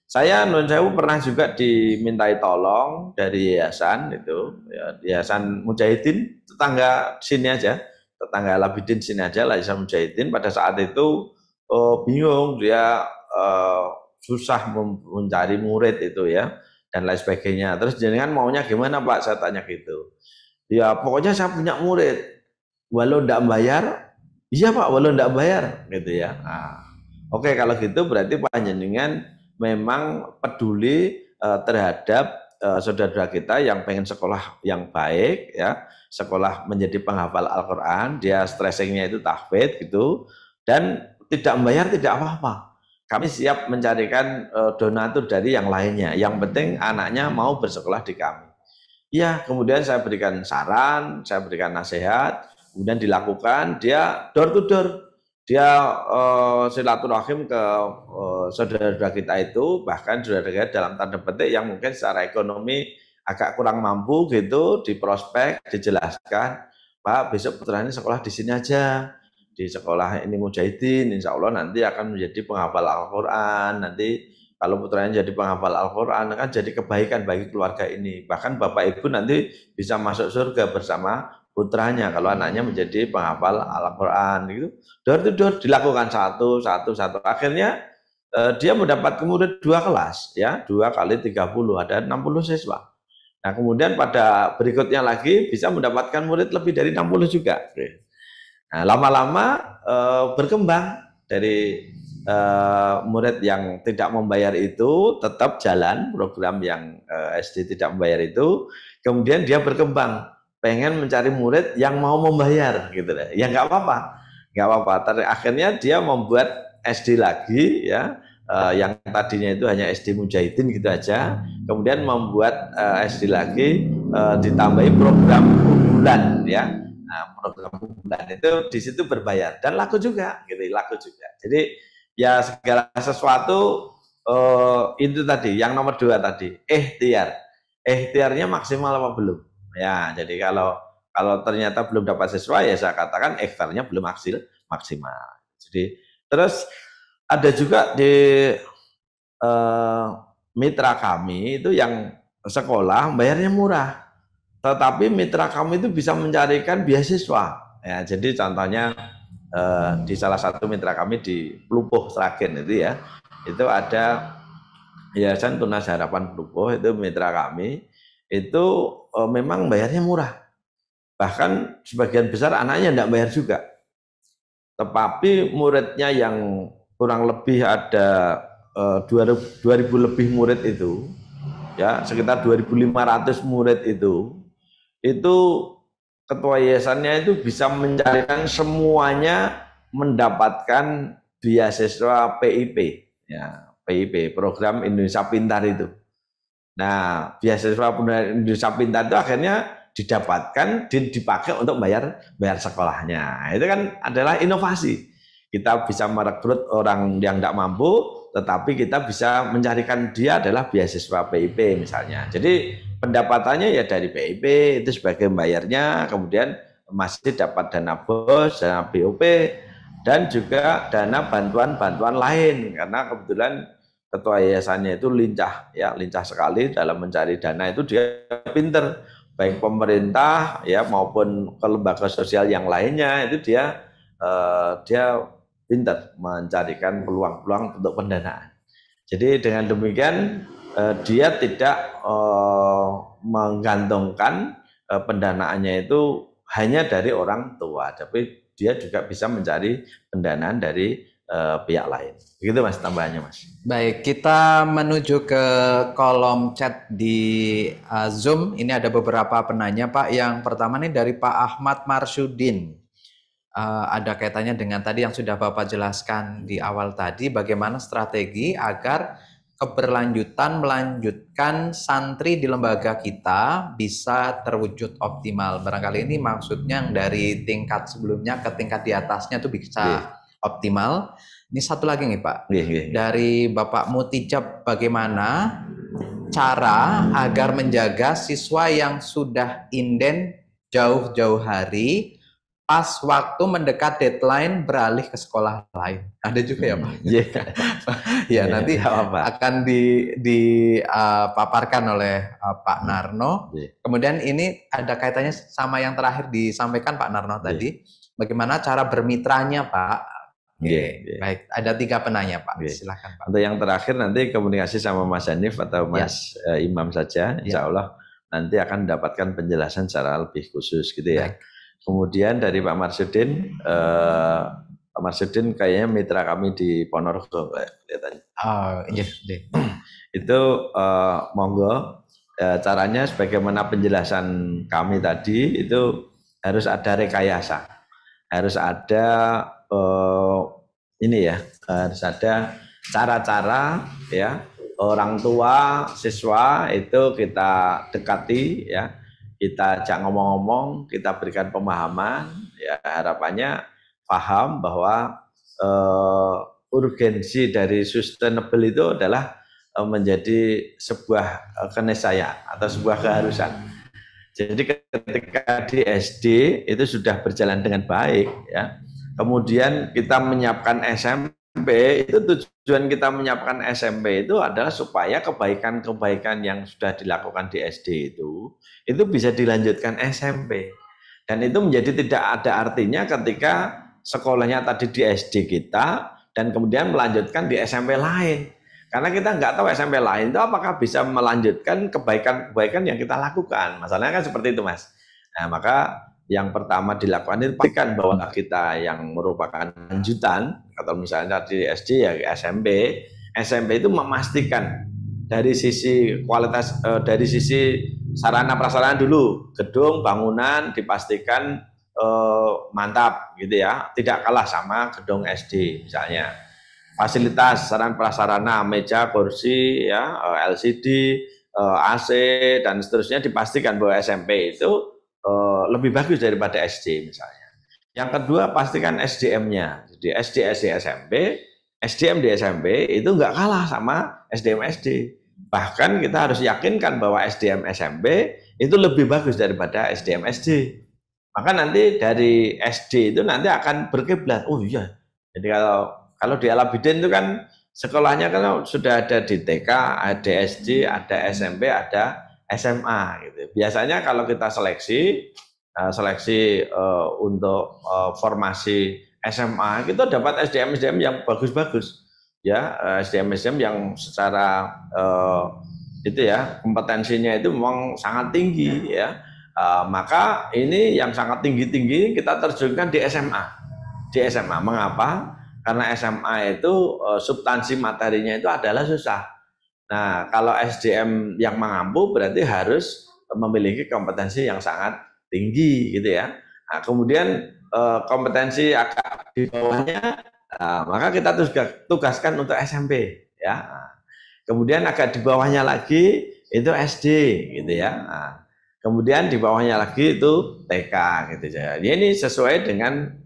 Saya non sewu pernah juga dimintai tolong dari yayasan itu, ya, Yayasan Mujahidin, tetangga sini aja, tetangga Al-Abidin sini aja, Yayasan Mujahidin. Pada saat itu bingung, dia susah mencari murid itu ya, dan lain sebagainya. Terus jenengan maunya gimana Pak? Saya tanya gitu. Ya pokoknya saya punya murid, walau tidak bayar, iya Pak, walau tidak bayar, gitu ya. Nah, oke, kalau gitu berarti Pak jenengan memang peduli terhadap saudara kita yang pengen sekolah yang baik, ya, sekolah menjadi penghafal Al-Quran, dia stressingnya itu tahfidz gitu, dan tidak membayar tidak apa-apa. Kami siap mencarikan donatur dari yang lainnya. Yang penting anaknya mau bersekolah di kami. Ya, kemudian saya berikan saran, saya berikan nasihat, kemudian dilakukan, dia door to door. Dia silaturahim ke saudara-saudara kita itu, bahkan saudara kita dalam tanda petik yang mungkin secara ekonomi agak kurang mampu gitu, di prospek, dijelaskan, Pak besok putranya sekolah di sini aja, di sekolah ini Mujahidin, insya Allah nanti akan menjadi penghafal Al-Quran, nanti kalau putranya jadi penghafal Al-Quran kan jadi kebaikan bagi keluarga ini, bahkan Bapak Ibu nanti bisa masuk surga bersama putranya kalau anaknya menjadi penghafal Al-Quran gitu. Door to door dilakukan satu. Akhirnya dia mendapat murid 2 kelas, ya, 2 kali 30, ada 60 siswa. Nah kemudian pada berikutnya lagi bisa mendapatkan murid lebih dari 60 juga. Nah lama-lama berkembang dari murid yang tidak membayar itu tetap jalan program yang SD tidak membayar itu, kemudian dia berkembang pengen mencari murid yang mau membayar gitu deh. Ya nggak apa-apa. Akhirnya dia membuat SD lagi ya, yang tadinya itu hanya SD Mujahidin gitu aja, kemudian membuat SD lagi, ditambahi program unggulan ya. Nah, program unggulan itu di situ berbayar dan laku juga gitu, laku juga. Jadi ya segala sesuatu itu tadi yang nomor 2 tadi, ikhtiarnya maksimal apa belum ya. Jadi kalau ternyata belum dapat siswa ya saya katakan ikhtiarnya belum maksimal. Jadi terus ada juga di mitra kami itu yang sekolah bayarnya murah, tetapi mitra kami itu bisa mencarikan beasiswa ya. Jadi contohnya di salah satu mitra kami di Plupuh Sragen itu ya, itu ada Yayasan Tunas Harapan Plupuh, itu mitra kami itu memang bayarnya murah, bahkan sebagian besar anaknya tidak bayar juga, tetapi muridnya yang kurang lebih ada 2000 lebih murid itu ya, sekitar 2.500 murid itu ketua yayasannya itu bisa mencarikan semuanya mendapatkan beasiswa PIP ya, PIP program Indonesia Pintar itu. Nah, beasiswa Indonesia Pintar itu akhirnya didapatkan, dipakai untuk bayar sekolahnya. Itu kan adalah inovasi. Kita bisa merekrut orang yang tidak mampu, tetapi kita bisa mencarikan dia adalah beasiswa PIP misalnya. Jadi pendapatannya ya dari PIP itu sebagai bayarnya, kemudian masih dapat dana BOS, dana BOP, dan juga dana bantuan lain, karena kebetulan ketua yayasannya itu lincah sekali dalam mencari dana. Itu dia pinter, baik pemerintah ya maupun ke lembaga sosial yang lainnya, itu dia pinter mencarikan peluang-peluang untuk pendanaan. Jadi dengan demikian dia tidak menggantungkan pendanaannya itu hanya dari orang tua, tapi dia juga bisa mencari pendanaan dari pihak lain. Begitu Mas tambahannya Mas. Baik, kita menuju ke kolom chat di Zoom. Ini ada beberapa penanya Pak. Yang pertama nih dari Pak Ahmad Marsudin. Ada kaitannya dengan tadi yang sudah Bapak jelaskan di awal tadi, bagaimana strategi agar keberlanjutan melanjutkan santri di lembaga kita bisa terwujud optimal. Barangkali ini maksudnya dari tingkat sebelumnya ke tingkat di atasnya itu bisa optimal. Ini satu lagi nih Pak, dari Bapak Mutijab, bagaimana cara agar menjaga siswa yang sudah inden jauh-jauh hari pas waktu mendekat deadline beralih ke sekolah lain? Ada juga ya Pak? Ya nanti akan dipaparkan oleh Pak Narno. Kemudian ini ada kaitannya sama yang terakhir disampaikan Pak Narno tadi. Bagaimana cara bermitranya Pak? Baik, ada 3 penanya Pak. Silakan Pak. Untuk yang terakhir nanti komunikasi sama Mas Hanif atau Mas Imam saja, insya Allah nanti akan mendapatkan penjelasan secara lebih khusus gitu ya. Baik. Kemudian dari Pak Marsudin, Pak Marsudin kayaknya mitra kami di Ponorogo kelihatannya. Itu monggo, caranya sebagaimana penjelasan kami tadi, itu harus ada rekayasa, harus ada harus ada cara-cara ya, orang tua siswa itu kita dekati ya, kita ajak ngomong-ngomong, kita berikan pemahaman ya, harapannya paham bahwa urgensi dari sustainable itu adalah menjadi sebuah keniscayaan atau sebuah keharusan. Jadi ketika di SD itu sudah berjalan dengan baik ya, kemudian kita menyiapkan SMP, itu tujuan kita menyiapkan SMP itu adalah supaya kebaikan-kebaikan yang sudah dilakukan di SD itu bisa dilanjutkan SMP. Dan itu menjadi tidak ada artinya ketika sekolahnya tadi di SD kita dan kemudian melanjutkan di SMP lain. Karena kita nggak tahu SMP lain itu apakah bisa melanjutkan kebaikan-kebaikan yang kita lakukan. Masalahnya kan seperti itu Mas. Nah maka yang pertama dilakukan itu pastikan bahwa kita yang merupakan lanjutan, atau misalnya di SD ya SMP, SMP itu memastikan dari sisi kualitas, dari sisi sarana prasarana dulu, gedung, bangunan dipastikan mantap gitu ya, tidak kalah sama gedung SD misalnya. Fasilitas sarana prasarana, meja, kursi, ya, LCD, AC dan seterusnya dipastikan bahwa SMP itu lebih bagus daripada SD misalnya. Yang kedua, pastikan SDM-nya. Jadi SD SMP, SDM di SMP itu nggak kalah sama SDM SD. Bahkan kita harus yakinkan bahwa SDM SMP itu lebih bagus daripada SDM SD. Maka nanti dari SD itu nanti akan berkiblat. Oh iya, jadi kalau di Al-Abidin itu kan sekolahnya kan sudah ada di TK, ada SD, ada SMP, ada SMA gitu. Biasanya kalau kita seleksi untuk formasi SMA, kita dapat SDM yang bagus-bagus ya, SDM yang secara itu ya kompetensinya itu memang sangat tinggi ya. Maka ini yang sangat tinggi-tinggi kita terjunkan di SMA. Di SMA, mengapa? Karena SMA itu substansi materinya itu adalah susah. Nah, kalau SDM yang mampu berarti harus memiliki kompetensi yang sangat tinggi gitu ya. Nah, kemudian kompetensi agak di bawahnya, maka kita tugaskan untuk SMP ya. Nah, kemudian agak di bawahnya lagi itu SD gitu ya. Nah, kemudian di bawahnya lagi itu TK gitu ya. Ini sesuai dengan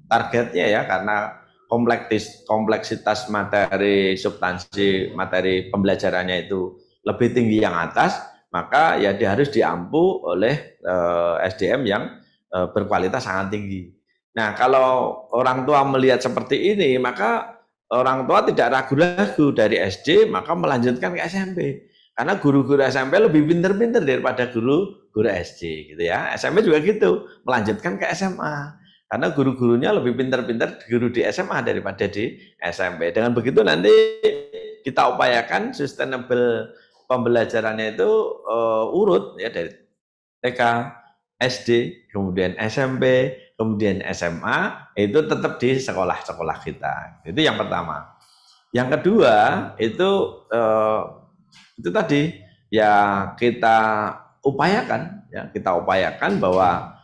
targetnya ya, karena kompleksitas materi, substansi materi pembelajarannya itu lebih tinggi yang atas, maka ya dia harus diampu oleh SDM yang berkualitas sangat tinggi. Nah, kalau orang tua melihat seperti ini, maka orang tua tidak ragu-ragu dari SD, maka melanjutkan ke SMP. Karena guru-guru SMP lebih pinter-pinter daripada guru-guru SD gitu ya. SMP juga gitu, melanjutkan ke SMA. Karena guru-gurunya lebih pintar-pintar guru di SMA daripada di SMP. Dengan begitu nanti kita upayakan sustainable pembelajarannya itu urut ya, dari TK, SD, kemudian SMP, kemudian SMA, itu tetap di sekolah-sekolah kita. Itu yang pertama. Yang kedua itu tadi ya kita upayakan bahwa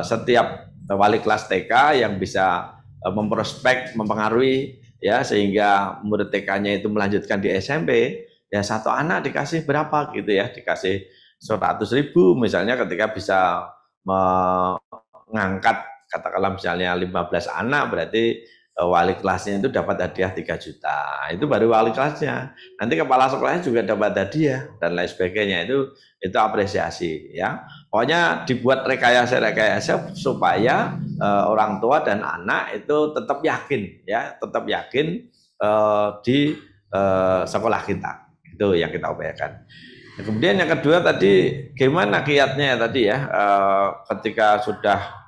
setiap wali kelas TK yang bisa memprospek, mempengaruhi ya, sehingga murid TK-nya itu melanjutkan di SMP, ya satu anak dikasih berapa gitu ya, dikasih 100.000 misalnya, ketika bisa mengangkat katakanlah misalnya 15 anak, berarti wali kelasnya itu dapat hadiah 3 juta. Itu baru wali kelasnya. Nanti kepala sekolahnya juga dapat hadiah dan lain sebagainya. Itu apresiasi ya. Pokoknya dibuat rekayasa supaya orang tua dan anak itu tetap yakin di sekolah kita. Itu yang kita upayakan. Nah, kemudian yang kedua tadi, gimana kiatnya tadi ya, ketika sudah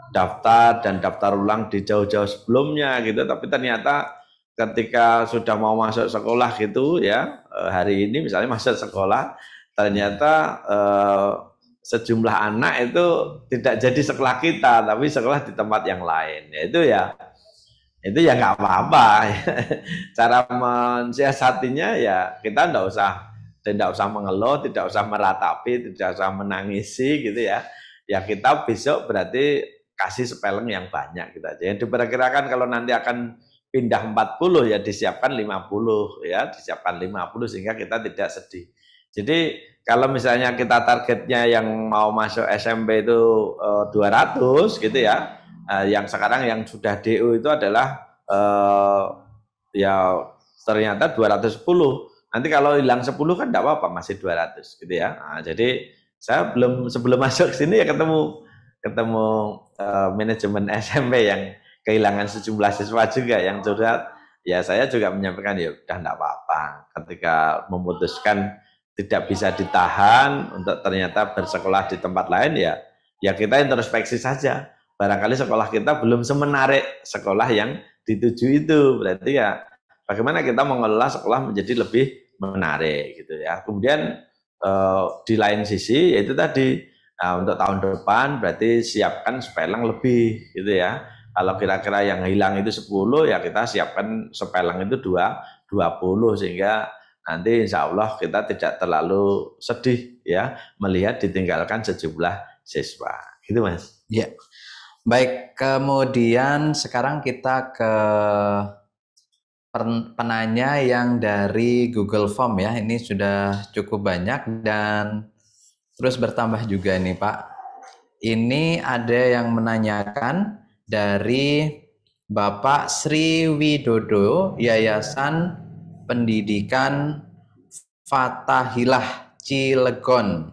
daftar dan daftar ulang di jauh-jauh sebelumnya gitu, tapi ternyata ketika sudah mau masuk sekolah gitu ya, hari ini misalnya masuk sekolah, ternyata sejumlah anak itu tidak jadi sekolah kita, tapi sekolah di tempat yang lain. Itu ya nggak apa-apa. Cara mensiasatinya ya kita tidak usah mengeluh, tidak usah meratapi, tidak usah menangisi gitu ya. Ya kita besok berarti kasih spelling yang banyak gitu aja. Yang diperkirakan kalau nanti akan pindah 40 ya disiapkan 50 ya, disiapkan 50 sehingga kita tidak sedih. Jadi kalau misalnya kita targetnya yang mau masuk SMP itu 200 gitu ya, yang sekarang yang sudah DO itu adalah ya ternyata 210. Nanti kalau hilang 10 kan enggak apa-apa, masih 200 gitu ya. Nah, jadi saya sebelum masuk sini ya ketemu manajemen SMP yang kehilangan sejumlah siswa juga yang sudah, ya saya juga menyampaikan ya udah enggak apa-apa, ketika memutuskan tidak bisa ditahan untuk ternyata bersekolah di tempat lain ya kita introspeksi saja. Barangkali sekolah kita belum semenarik sekolah yang dituju itu. Berarti ya bagaimana kita mengelola sekolah menjadi lebih menarik gitu ya. Kemudian di lain sisi yaitu tadi Nah, untuk tahun depan berarti siapkan spelling lebih gitu ya. Kalau kira-kira yang hilang itu 10 ya kita siapkan spelling itu 20 sehingga nanti insya Allah kita tidak terlalu sedih ya melihat ditinggalkan sejumlah siswa. Gitu Mas. Ya. Baik, kemudian sekarang kita ke penanya yang dari Google Form ya. Ini sudah cukup banyak dan terus bertambah juga nih Pak. Ini ada yang menanyakan dari Bapak Sri Widodo, Yayasan Pendidikan Fathahilah Cilegon.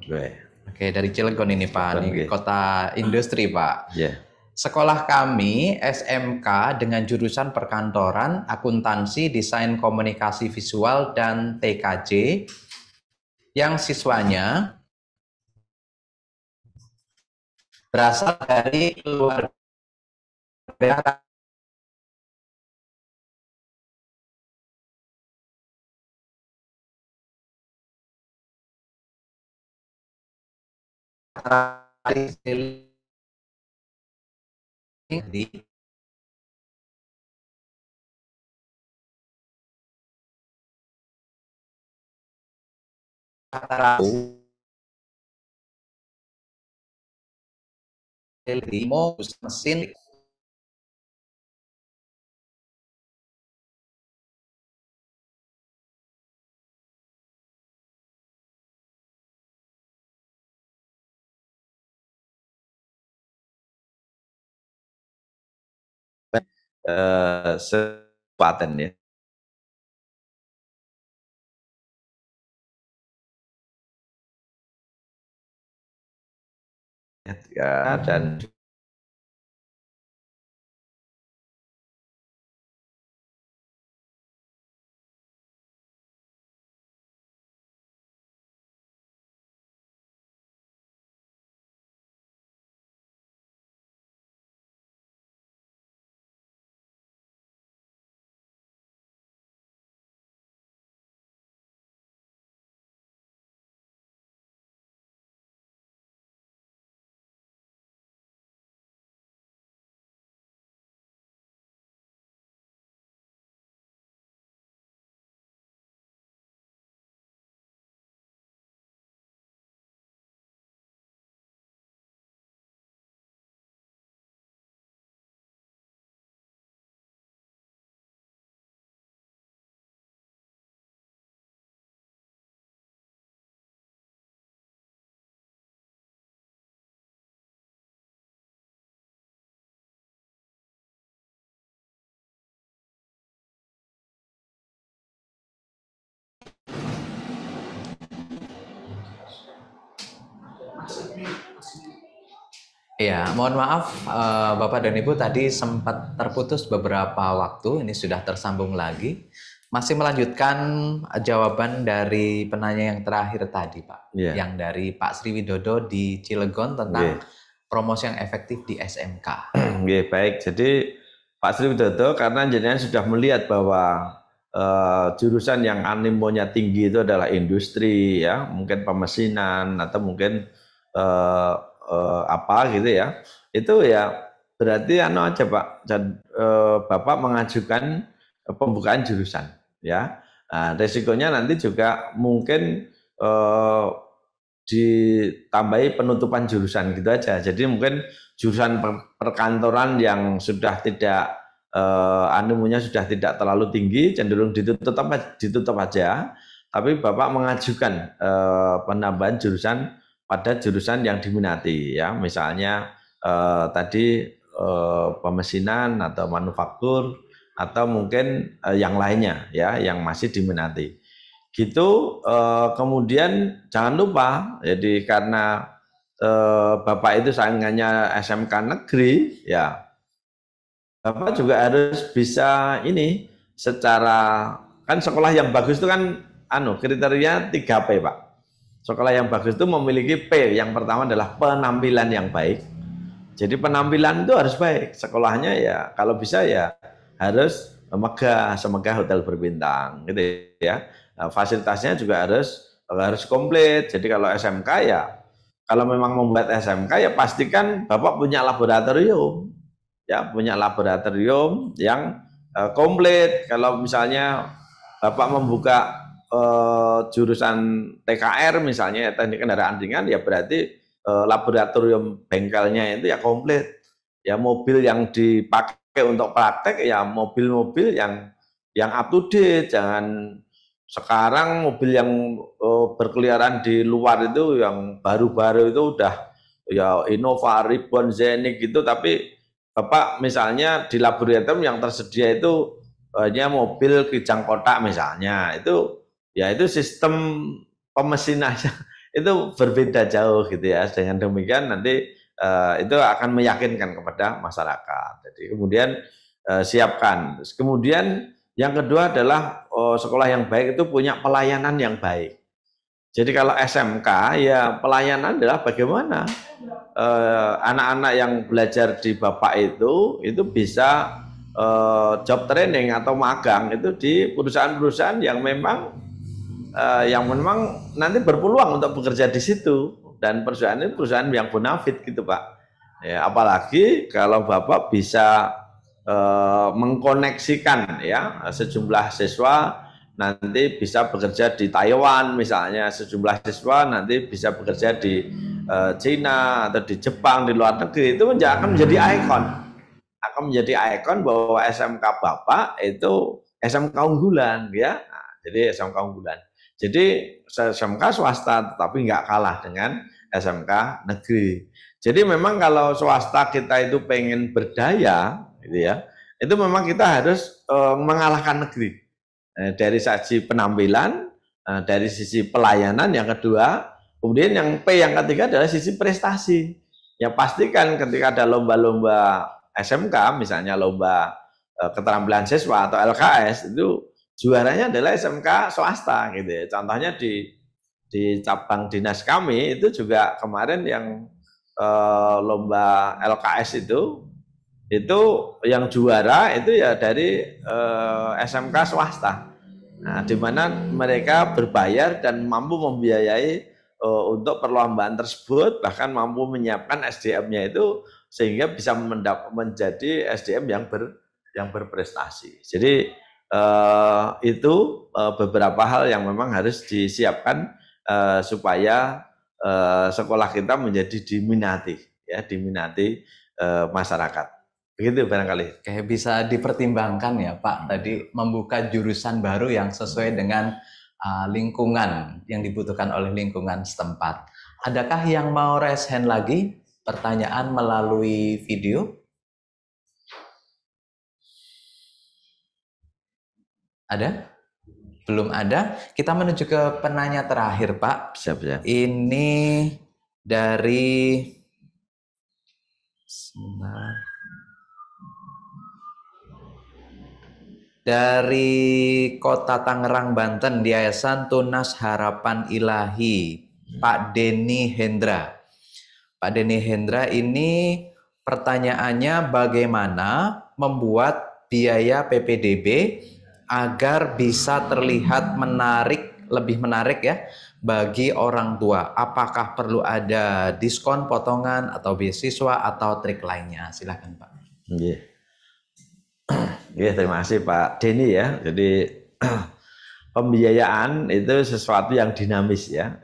Oke, dari Cilegon ini Pak, ini kota industri Pak. Yeah. Sekolah kami SMK dengan jurusan perkantoran, akuntansi, desain komunikasi visual, dan TKJ yang siswanya berasal dari keluarga di antara ilmu mesin Paten ya. Ya, dan ya, mohon maaf Bapak dan Ibu tadi sempat terputus beberapa waktu, ini sudah tersambung lagi. Masih melanjutkan jawaban dari penanya yang terakhir tadi Pak, yang dari Pak Sri Widodo di Cilegon tentang promosi yang efektif di SMK. Baik, jadi Pak Sri Widodo karena jenengan sudah melihat bahwa jurusan yang animonya tinggi itu adalah industri ya, mungkin pemesinan atau mungkin apa gitu ya, itu ya berarti aja Pak, Bapak mengajukan pembukaan jurusan ya. Nah, resikonya nanti juga mungkin ditambahi penutupan jurusan gitu aja. Jadi mungkin jurusan perkantoran yang sudah tidak animunya sudah tidak terlalu tinggi, cenderung ditutup aja. Tapi Bapak mengajukan penambahan jurusan pada jurusan yang diminati ya, misalnya tadi pemesinan atau manufaktur atau mungkin yang lainnya ya yang masih diminati. Gitu. Kemudian jangan lupa, jadi karena Bapak itu saingannya SMK negeri ya, Bapak juga harus bisa ini secara, kan sekolah yang bagus itu kan kriteria 3P Pak. Sekolah yang bagus itu memiliki P. Yang pertama adalah penampilan yang baik. Jadi penampilan itu harus baik. Sekolahnya ya kalau bisa ya harus semegah hotel berbintang gitu ya. Nah, fasilitasnya juga harus komplit. Jadi kalau SMK ya kalau memang membuat SMK ya pastikan Bapak punya laboratorium, ya punya laboratorium yang komplit. Kalau misalnya Bapak membuka jurusan TKR misalnya teknik kendaraan ringan, ya berarti laboratorium bengkelnya itu ya komplit. Ya mobil yang dipakai untuk praktek ya mobil-mobil yang up to date. Jangan sekarang mobil yang berkeliaran di luar itu yang baru-baru itu udah ya Innova, Ribbon, Zenith gitu, tapi Bapak misalnya di laboratorium yang tersedia itu hanya mobil kijang kotak misalnya, itu ya itu sistem pemesinannya itu berbeda jauh gitu ya. Dengan demikian nanti itu akan meyakinkan kepada masyarakat. Jadi kemudian siapkan. Terus kemudian yang kedua adalah sekolah yang baik itu punya pelayanan yang baik. Jadi kalau SMK ya pelayanan adalah bagaimana anak-anak yang belajar di Bapak itu bisa job training atau magang itu di perusahaan-perusahaan yang memang nanti berpeluang untuk bekerja di situ, dan perusahaan ini perusahaan yang bonafit gitu Pak. Ya, apalagi kalau Bapak bisa mengkoneksikan ya sejumlah siswa nanti bisa bekerja di Taiwan misalnya, sejumlah siswa nanti bisa bekerja di Cina atau di Jepang, di luar negeri, itu akan menjadi ikon bahwa SMK Bapak itu SMK unggulan ya. Nah, jadi SMK unggulan. Jadi SMK swasta tetapi nggak kalah dengan SMK negeri. Jadi memang kalau swasta kita itu pengen berdaya gitu ya, itu memang kita harus mengalahkan negeri. Dari sisi penampilan, dari sisi pelayanan yang kedua, kemudian yang P yang ketiga adalah sisi prestasi. Ya pastikan ketika ada lomba-lomba SMK, misalnya lomba keterampilan siswa atau LKS, itu juaranya adalah SMK swasta gitu ya. Contohnya di cabang dinas kami itu juga kemarin yang lomba LKS itu yang juara itu ya dari SMK swasta. Nah, di mana mereka berbayar dan mampu membiayai untuk perlombaan tersebut, bahkan mampu menyiapkan SDM-nya itu sehingga bisa menjadi SDM yang berprestasi. Jadi itu beberapa hal yang memang harus disiapkan supaya sekolah kita menjadi diminati masyarakat. Begitu barangkali. Kayak bisa dipertimbangkan ya Pak, tadi membuka jurusan baru yang sesuai dengan lingkungan yang dibutuhkan oleh lingkungan setempat. Adakah yang mau raise hand lagi? Pertanyaan melalui video? Ada? Belum ada? Kita menuju ke penanya terakhir Pak. Siap. Ini dari Kota Tangerang, Banten, di Yayasan Tunas Harapan Ilahi, Pak Denny Hendra. Pak Denny Hendra ini pertanyaannya, bagaimana membuat biaya PPDB agar bisa terlihat lebih menarik ya bagi orang tua? Apakah perlu ada diskon, potongan, atau beasiswa, atau trik lainnya? Silakan Pak. Ya, terima kasih Pak Denny ya. Jadi pembiayaan itu sesuatu yang dinamis ya,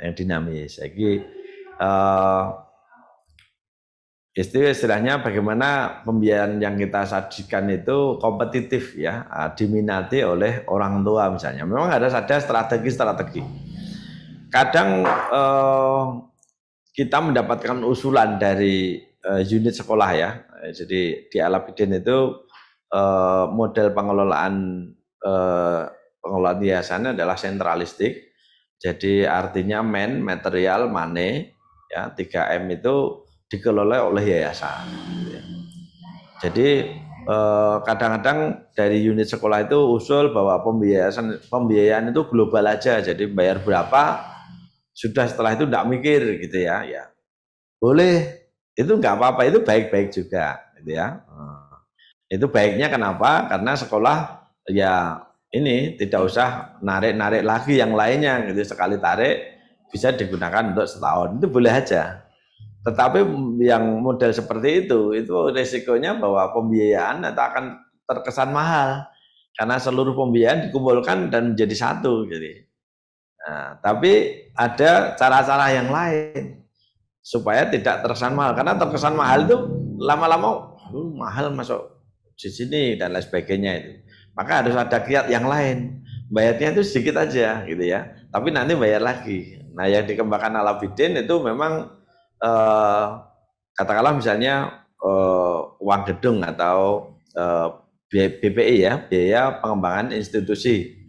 Jadi istilahnya bagaimana pembiayaan yang kita sajikan itu kompetitif ya, diminati oleh orang tua misalnya. Memang ada strategi. Kadang kita mendapatkan usulan dari unit sekolah ya. Jadi di Alabidin itu model pengelolaan yayasannya adalah sentralistik. Jadi artinya material, money ya, 3M itu dikelola oleh yayasan. Jadi kadang-kadang dari unit sekolah itu usul bahwa pembiayaan itu global aja. Jadi bayar berapa, sudah setelah itu tidak mikir gitu ya. Ya boleh, itu nggak apa-apa, itu baik-baik juga gitu ya. Itu baiknya kenapa? Karena sekolah ya ini tidak usah narik-narik lagi yang lainnya gitu. Sekali tarik bisa digunakan untuk setahun, itu boleh aja. Tetapi yang model seperti itu risikonya bahwa pembiayaan itu akan terkesan mahal karena seluruh pembiayaan dikumpulkan dan menjadi satu. Jadi, nah, tapi ada cara-cara yang lain supaya tidak terkesan mahal, karena terkesan mahal itu lama-lama mahal masuk di sini dan lain sebagainya itu. Maka harus ada kiat yang lain, bayarnya itu sedikit aja gitu ya, tapi nanti bayar lagi. Nah, yang dikembangkan Al-Abidin itu memang katakanlah misalnya uang gedung atau BPI ya, biaya pengembangan institusi.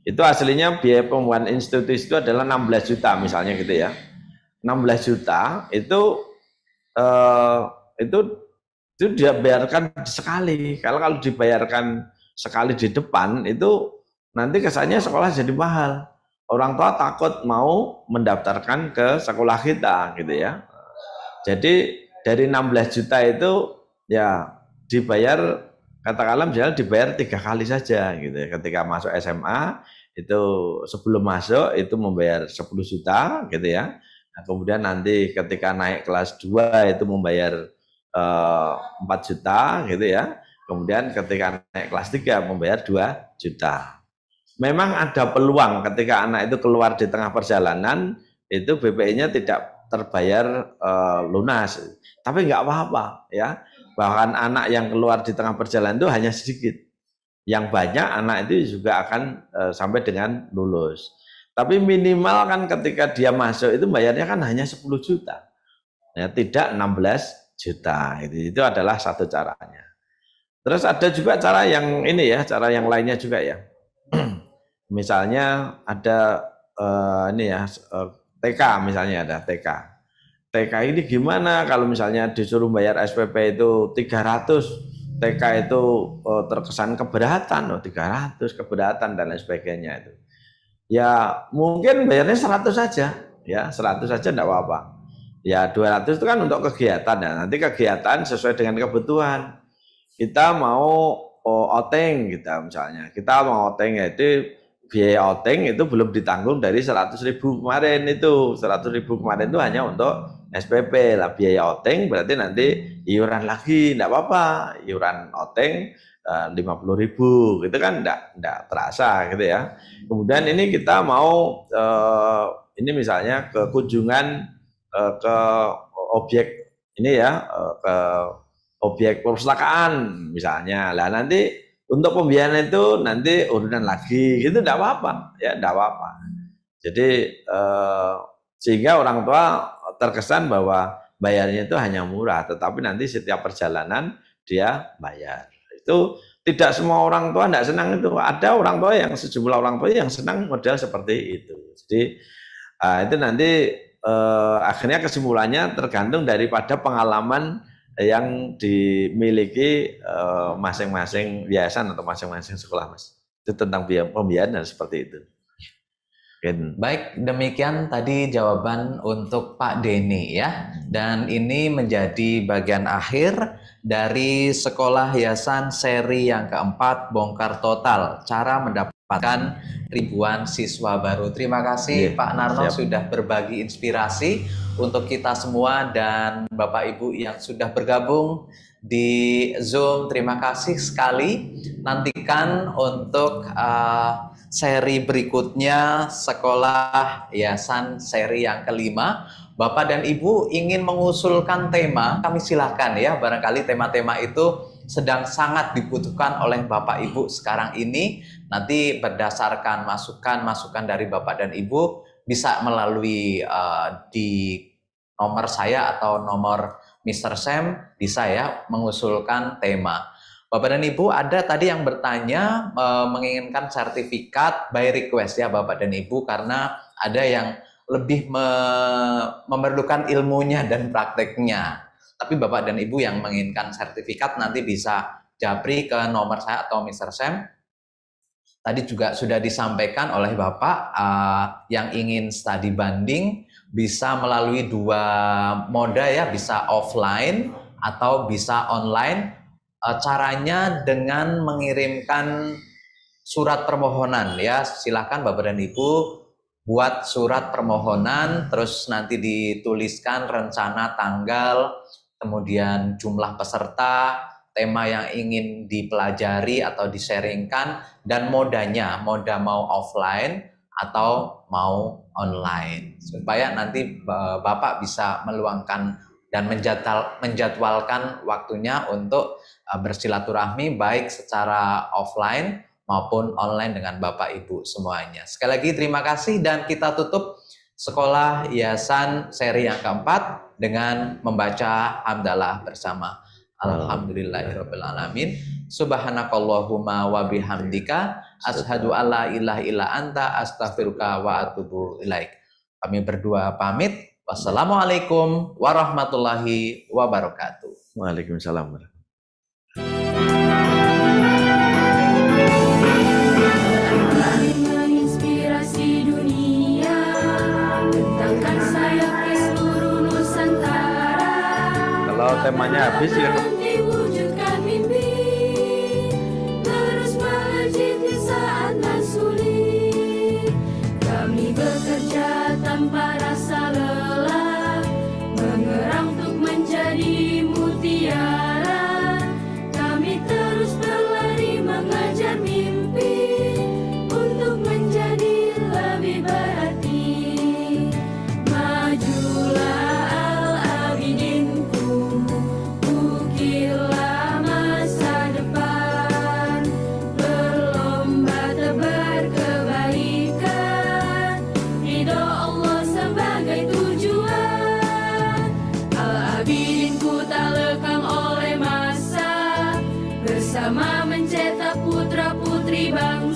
Itu aslinya biaya pengembangan institusi itu adalah 16 juta misalnya gitu ya. 16 juta itu dibayarkan sekali. Kalau dibayarkan sekali di depan itu nanti kesannya sekolah jadi mahal. Orang tua takut mau mendaftarkan ke sekolah kita gitu ya. Jadi dari 16 juta itu ya dibayar, katakanlah misalnya dibayar 3 kali saja gitu ya. Ketika masuk SMA itu sebelum masuk itu membayar 10 juta gitu ya. Nah, kemudian nanti ketika naik kelas 2 itu membayar 4 juta gitu ya. Kemudian ketika naik kelas 3 membayar 2 juta. Memang ada peluang ketika anak itu keluar di tengah perjalanan itu BPI-nya tidak terbayar lunas, tapi nggak apa-apa ya. Bahkan anak yang keluar di tengah perjalanan itu hanya sedikit, yang banyak anak itu juga akan sampai dengan lulus. Tapi minimal kan ketika dia masuk itu bayarnya kan hanya 10 juta, ya, tidak 16 juta. Itu adalah satu caranya. Terus ada juga cara yang ini ya, cara yang lainnya juga ya. Misalnya ada ini ya, TK misalnya ada TK. TK ini gimana kalau misalnya disuruh bayar SPP itu 300, TK itu terkesan keberatan, 300 keberatan dan lain sebagainya itu. Ya mungkin bayarnya 100 saja, ya 100 saja enggak apa-apa. Ya 200 itu kan untuk kegiatan, ya nanti kegiatan sesuai dengan kebutuhan. Kita mau outing kita misalnya, kita mau outing yaitu biaya outing itu belum ditanggung dari 100.000 kemarin itu. 100.000 kemarin itu hanya untuk SPP lah, biaya outing berarti nanti iuran lagi, enggak apa-apa, iuran outing 50.000 gitu kan enggak terasa gitu ya. Kemudian ini kita mau ini misalnya ke kunjungan ke objek ini ya, ke objek perpustakaan misalnya. Lah nanti untuk pembiayaan itu nanti urunan lagi gitu, enggak apa-apa ya, enggak apa-apa. Jadi sehingga orang tua terkesan bahwa bayarnya itu hanya murah, tetapi nanti setiap perjalanan dia bayar. Itu tidak semua orang tua enggak senang itu. Ada orang tua yang sejumlah orang tua yang senang model seperti itu. Jadi itu nanti akhirnya kesimpulannya tergantung daripada pengalaman yang dimiliki masing-masing yayasan atau masing-masing sekolah, Mas. Itu tentang pembiayaan dan seperti itu. Baik, demikian tadi jawaban untuk Pak Denny ya. Dan ini menjadi bagian akhir dari Sekolah Yayasan seri yang keempat Bongkar Total, cara mendapatkan ribuan siswa baru. Terima kasih Pak Narno sudah berbagi inspirasi untuk kita semua, dan Bapak Ibu yang sudah bergabung di Zoom. Terima kasih sekali. Nantikan untuk seri berikutnya Sekolah Yayasan seri yang kelima. Bapak dan Ibu ingin mengusulkan tema, kami silakan ya. Barangkali tema-tema itu sedang sangat dibutuhkan oleh Bapak Ibu sekarang ini. Nanti berdasarkan masukan-masukan dari Bapak dan Ibu bisa melalui di nomor saya atau nomor Mr. Sam, bisa ya mengusulkan tema. Bapak dan Ibu, ada tadi yang bertanya menginginkan sertifikat by request ya Bapak dan Ibu, karena ada yang lebih memerlukan ilmunya dan prakteknya. Tapi Bapak dan Ibu yang menginginkan sertifikat nanti bisa japri ke nomor saya atau Mr. Sam. Tadi juga sudah disampaikan oleh Bapak yang ingin studi banding bisa melalui dua moda ya, bisa offline atau bisa online. Caranya dengan mengirimkan surat permohonan ya. Silakan Bapak dan Ibu buat surat permohonan, terus nanti dituliskan rencana tanggal, kemudian jumlah peserta, tema yang ingin dipelajari atau di-sharingkan, dan modanya, moda mau offline atau mau online, supaya nanti Bapak bisa meluangkan dan menjadwalkan waktunya untuk bersilaturahmi baik secara offline maupun online dengan Bapak Ibu semuanya. Sekali lagi terima kasih, dan kita tutup Sekolah Yayasan seri yang keempat dengan membaca hamdalah bersama. Alhamdulillahirabbil alamin. Subhanakallahumma wa bihamdika asyhadu alla ilaha illa anta astaghfiruka wa atubu ilaik. Kami berdua pamit. Wassalamualaikum warahmatullahi wabarakatuh. Waalaikumsalam. Menginspirasi dunia, bentangkan sayap di seluruh Nusantara. Kalau temanya habis ya. Wujudkan mimpi, terus melejit di saat nan sulit. Kami bekerja tanpa rasa lelah, mengerang untuk menjadi mutiara. Kami terus berlari mengejar mimpi untuk menjadi lebih berarti. Majulah al-abidinku, ukirlah masa depan, berlomba tebar kebaikan, ridho Allah sebagai tujuan. Al-abidinku tak lekang oleh masa, bersama mencetak putra-putri bangsa.